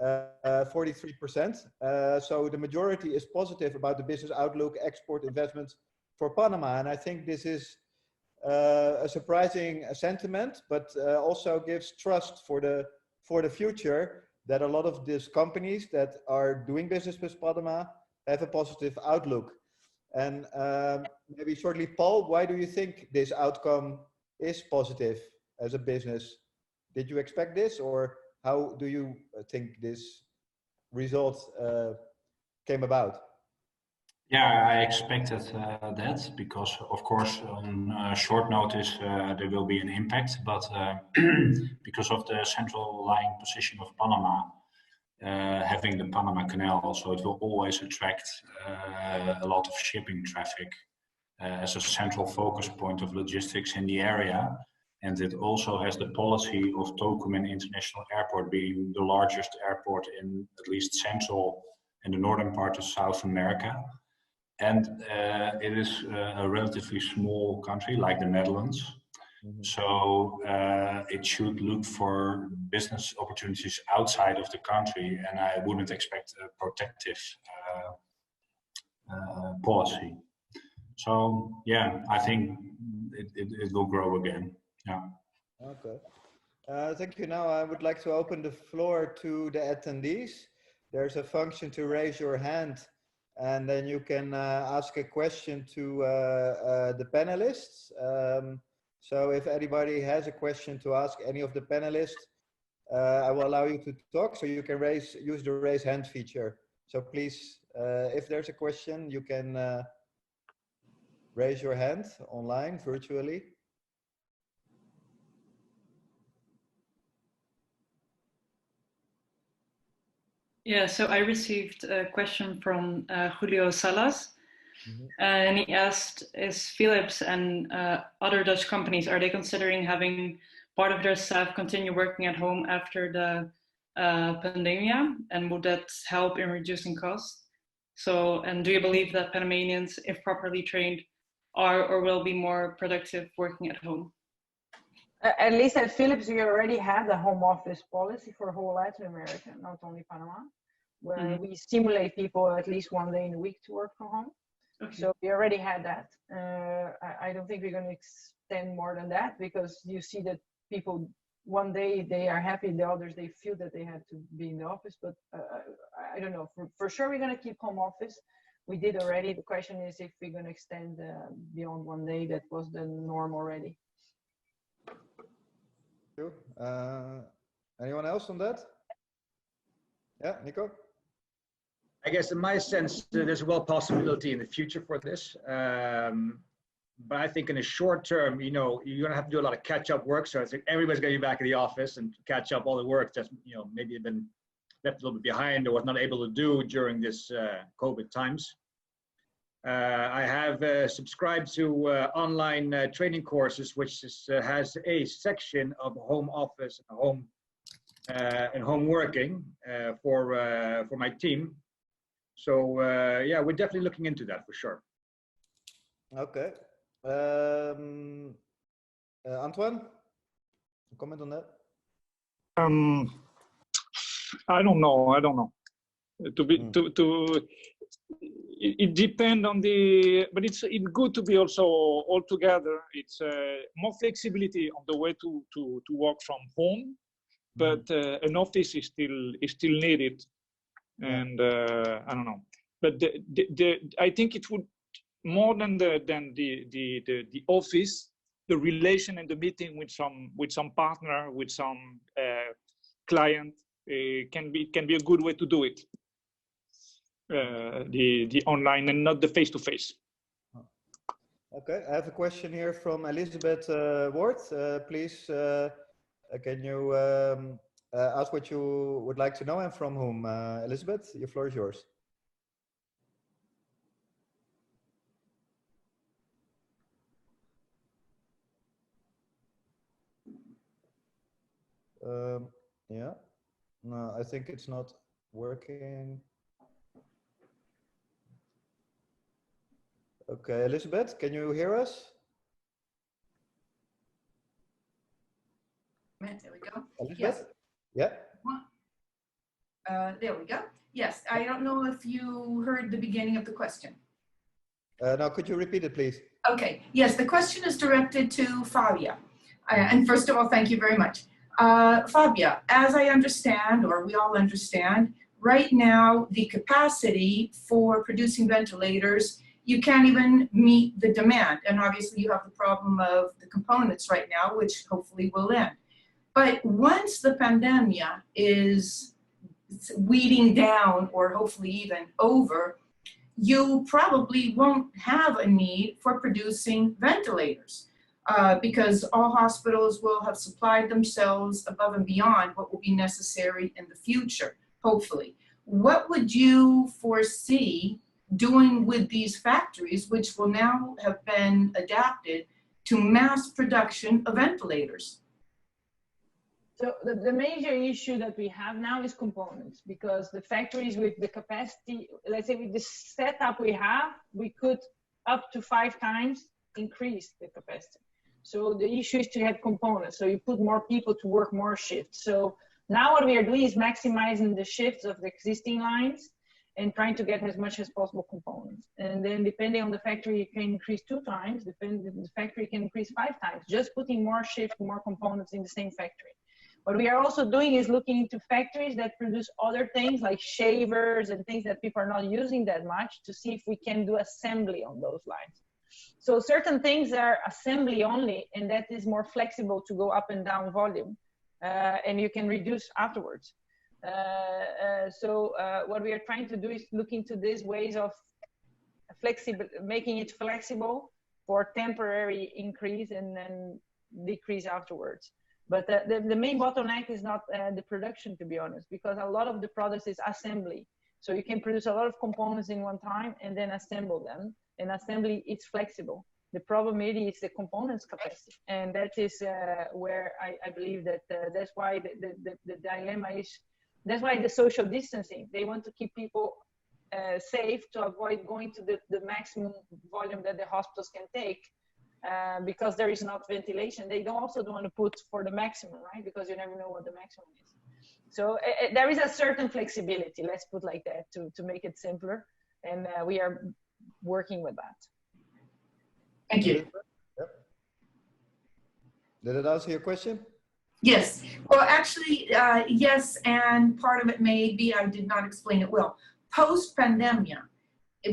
43%. So the majority is positive about the business outlook, export investments for Panama. And I think this is a surprising sentiment, but also gives trust for the future that a lot of these companies that are doing business with Panama have a positive outlook. And maybe shortly, Paul, why do you think this outcome is positive as a business? Did you expect this, or how do you think this result came about? Yeah, I expected that because, of course, on short notice there will be an impact, but because of the central lying position of Panama, having the Panama Canal, so it will always attract a lot of shipping traffic as a central focus point of logistics in the area. And it also has the policy of Tocumen International Airport being the largest airport in at least central and the northern part of South America. And it is a relatively small country like the Netherlands. Mm-hmm. So it should look for business opportunities outside of the country, and I wouldn't expect a protective policy. So yeah, I think it will grow again. Yeah. Okay. Thank you. Now I would like to open the floor to the attendees. There's a function to raise your hand, and then you can ask a question to the panelists. So if anybody has a question to ask any of the panelists, I will allow you to talk. So you can use the raise hand feature. So please, if there's a question, you can raise your hand online, virtually. Yeah, so I received a question from Julio Salas. Mm-hmm. And he asked, is Philips and other Dutch companies, are they considering having part of their staff continue working at home after the pandemia? And would that help in reducing costs? So, and do you believe that Panamanians, if properly trained, are or will be more productive working at home? At least at Philips, we already had a home office policy for whole Latin America, not only Panama, where we stimulate people at least 1 day in a week to work from home. Okay. So we already had that. I don't think we're going to extend more than that, because you see that people 1 day they are happy, the others they feel that they have to be in the office. But I don't know. For sure, we're going to keep home office. We did already. The question is if we're going to extend beyond 1 day. That was the norm already. Anyone else on that? Yeah, Nico? I guess in my sense, there's a possibility in the future for this. But I think in the short term, you're going to have to do a lot of catch-up work. So I think everybody's going to be back in the office and catch up all the work that's, maybe been left a little bit behind or was not able to do during this COVID times. I have subscribed to online training courses, which has a section of home office and home working for my team. So yeah, we're definitely looking into that for sure. Okay. Antoine, a comment on that? I don't know. It depends on but it's good to be also all together. It's more flexibility on the way to work from home, but an office is still needed. And I don't know, but I think it would more than the office, the relation and the meeting with some partner, with some client can be a good way to do it. The online and not the face-to-face. Okay, I have a question here from Elizabeth Ward. Please, can you ask what you would like to know and from whom? Elizabeth, your floor is yours. Yeah, no, I think it's not working. Okay, Elizabeth, can you hear us? There we go. Elizabeth? Yes. Yeah. There we go. Yes, I don't know if you heard the beginning of the question. No, could you repeat it, please? Okay. Yes, the question is directed to Fabia. And first of all, thank you very much. Fabia, as I understand, or we all understand, right now the capacity for producing ventilators, you can't even meet the demand. And obviously you have the problem of the components right now, which hopefully will end. But once the pandemic is weeding down or hopefully even over, you probably won't have a need for producing ventilators because all hospitals will have supplied themselves above and beyond what will be necessary in the future, hopefully. What would you foresee doing with these factories, which will now have been adapted to mass production of ventilators? So the major issue that we have now is components, because the factories with the capacity, let's say with the setup we have, we could up to 5 times increase the capacity. So the issue is to have components. So you put more people to work more shifts. So now what we are doing is maximizing the shifts of the existing lines and trying to get as much as possible components. And then depending on the factory, you can increase 2 times. Depending on the factory, can increase 5 times, just putting more shifts, more components in the same factory. What we are also doing is looking into factories that produce other things like shavers and things that people are not using that much to see if we can do assembly on those lines. So certain things are assembly only, and that is more flexible to go up and down volume, and you can reduce afterwards. So what we are trying to do is look into these ways of making it flexible for temporary increase and then decrease afterwards. But the main bottleneck is not the production, to be honest, because a lot of the products is assembly. So you can produce a lot of components in one time and then assemble them. And assembly, it's flexible. The problem really is the components capacity. And that is where I believe that that's why the dilemma is, that's why the social distancing, they want to keep people safe to avoid going to the maximum volume that the hospitals can take. Because there is not ventilation, they also don't want to put for the maximum, right? Because you never know what the maximum is. So there is a certain flexibility, let's put like that, to make it simpler. And we are working with that. Thank you. Yep. Did it answer your question? Yes. Well, actually, yes. And part of it may be I did not explain it well. Post-pandemic,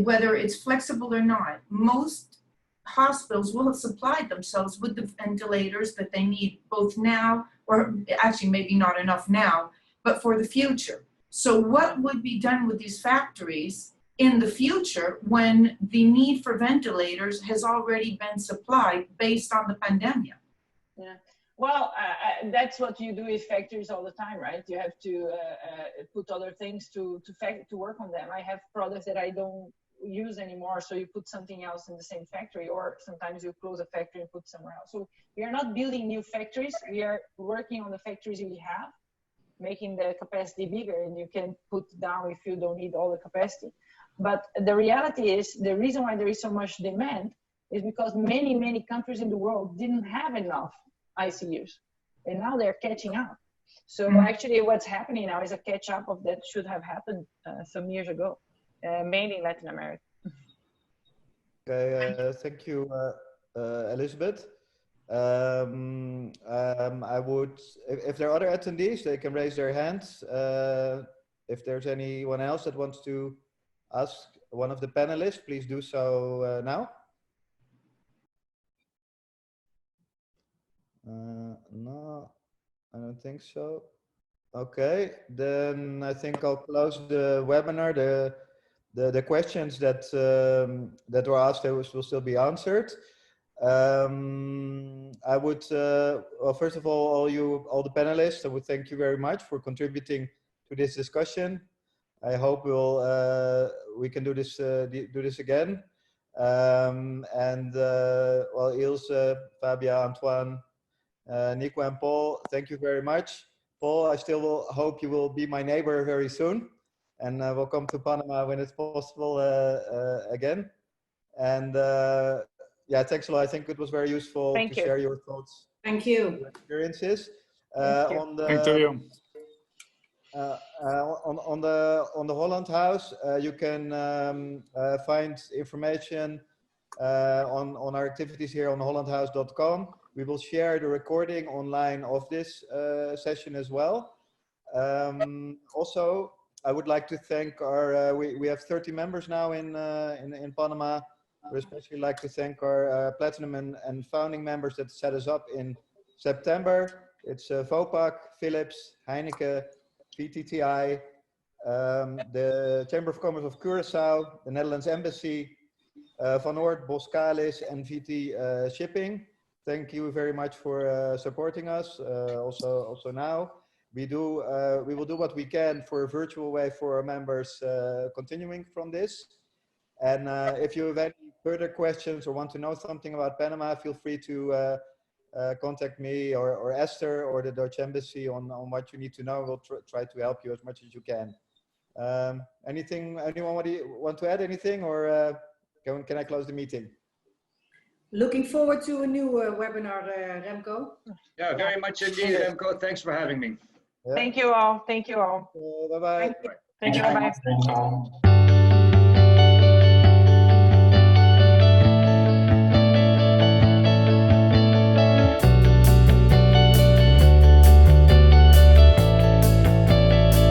whether it's flexible or not, most hospitals will have supplied themselves with the ventilators that they need both now, or actually maybe not enough now, but for the future. So what would be done with these factories in the future when the need for ventilators has already been supplied based on the pandemic? Yeah. Well, that's what you do with factories all the time, right? You have to put other things to work on them. I have products that I don't use anymore, so you put something else in the same factory, or sometimes you close a factory and put somewhere else. So we are not building new factories. We are working on the factories we have, making the capacity bigger, and you can put down if you don't need all the capacity. But the reality is, the reason why there is so much demand is because many countries in the world didn't have enough ICUs, and now they're catching up. So actually what's happening now is a catch up of that should have happened some years ago, mainly in Latin America. Okay, thank you, Elizabeth. I would, if there are other attendees, they can raise their hands. If there's anyone else that wants to ask one of the panelists, please do so now. No, I don't think so. Okay, then I think I'll close the webinar. The questions that that were asked will still be answered. I would, well, first of all the panelists, I would thank you very much for contributing to this discussion. I hope we can do this again. Well, Ilse, Fabia, Antoine, Nico and Paul, thank you very much. Paul, I still will hope you will be my neighbor very soon, and we'll come to Panama when it's possible again. And yeah, thanks a lot. I think it was very useful to share your thoughts. Thank you. Your experiences. On the on the Holland House, you can find information on our activities here on hollandhouse.com. We will share the recording online of this session as well. Also, I would like to thank our, we have 30 members now in Panama. We especially like to thank our platinum and founding members that set us up in September. It's Vopak, Philips, Heineken, VTTI, the Chamber of Commerce of Curaçao, the Netherlands Embassy, Van Oort, Boskalis, and VT Shipping. Thank you very much for supporting us. Also now, we will do what we can for a virtual way for our members continuing from this. And if you have any further questions or want to know something about Panama, feel free to contact me or Esther or the Dutch Embassy on what you need to know. We'll try to help you as much as you can. Anyone want to add anything, or can I close the meeting? Looking forward to a new webinar, Remco. Yeah, very much indeed, Remco. Thanks for having me. Yeah. Thank you all. Thank you all. Bye-bye. Thank you. Bye-bye.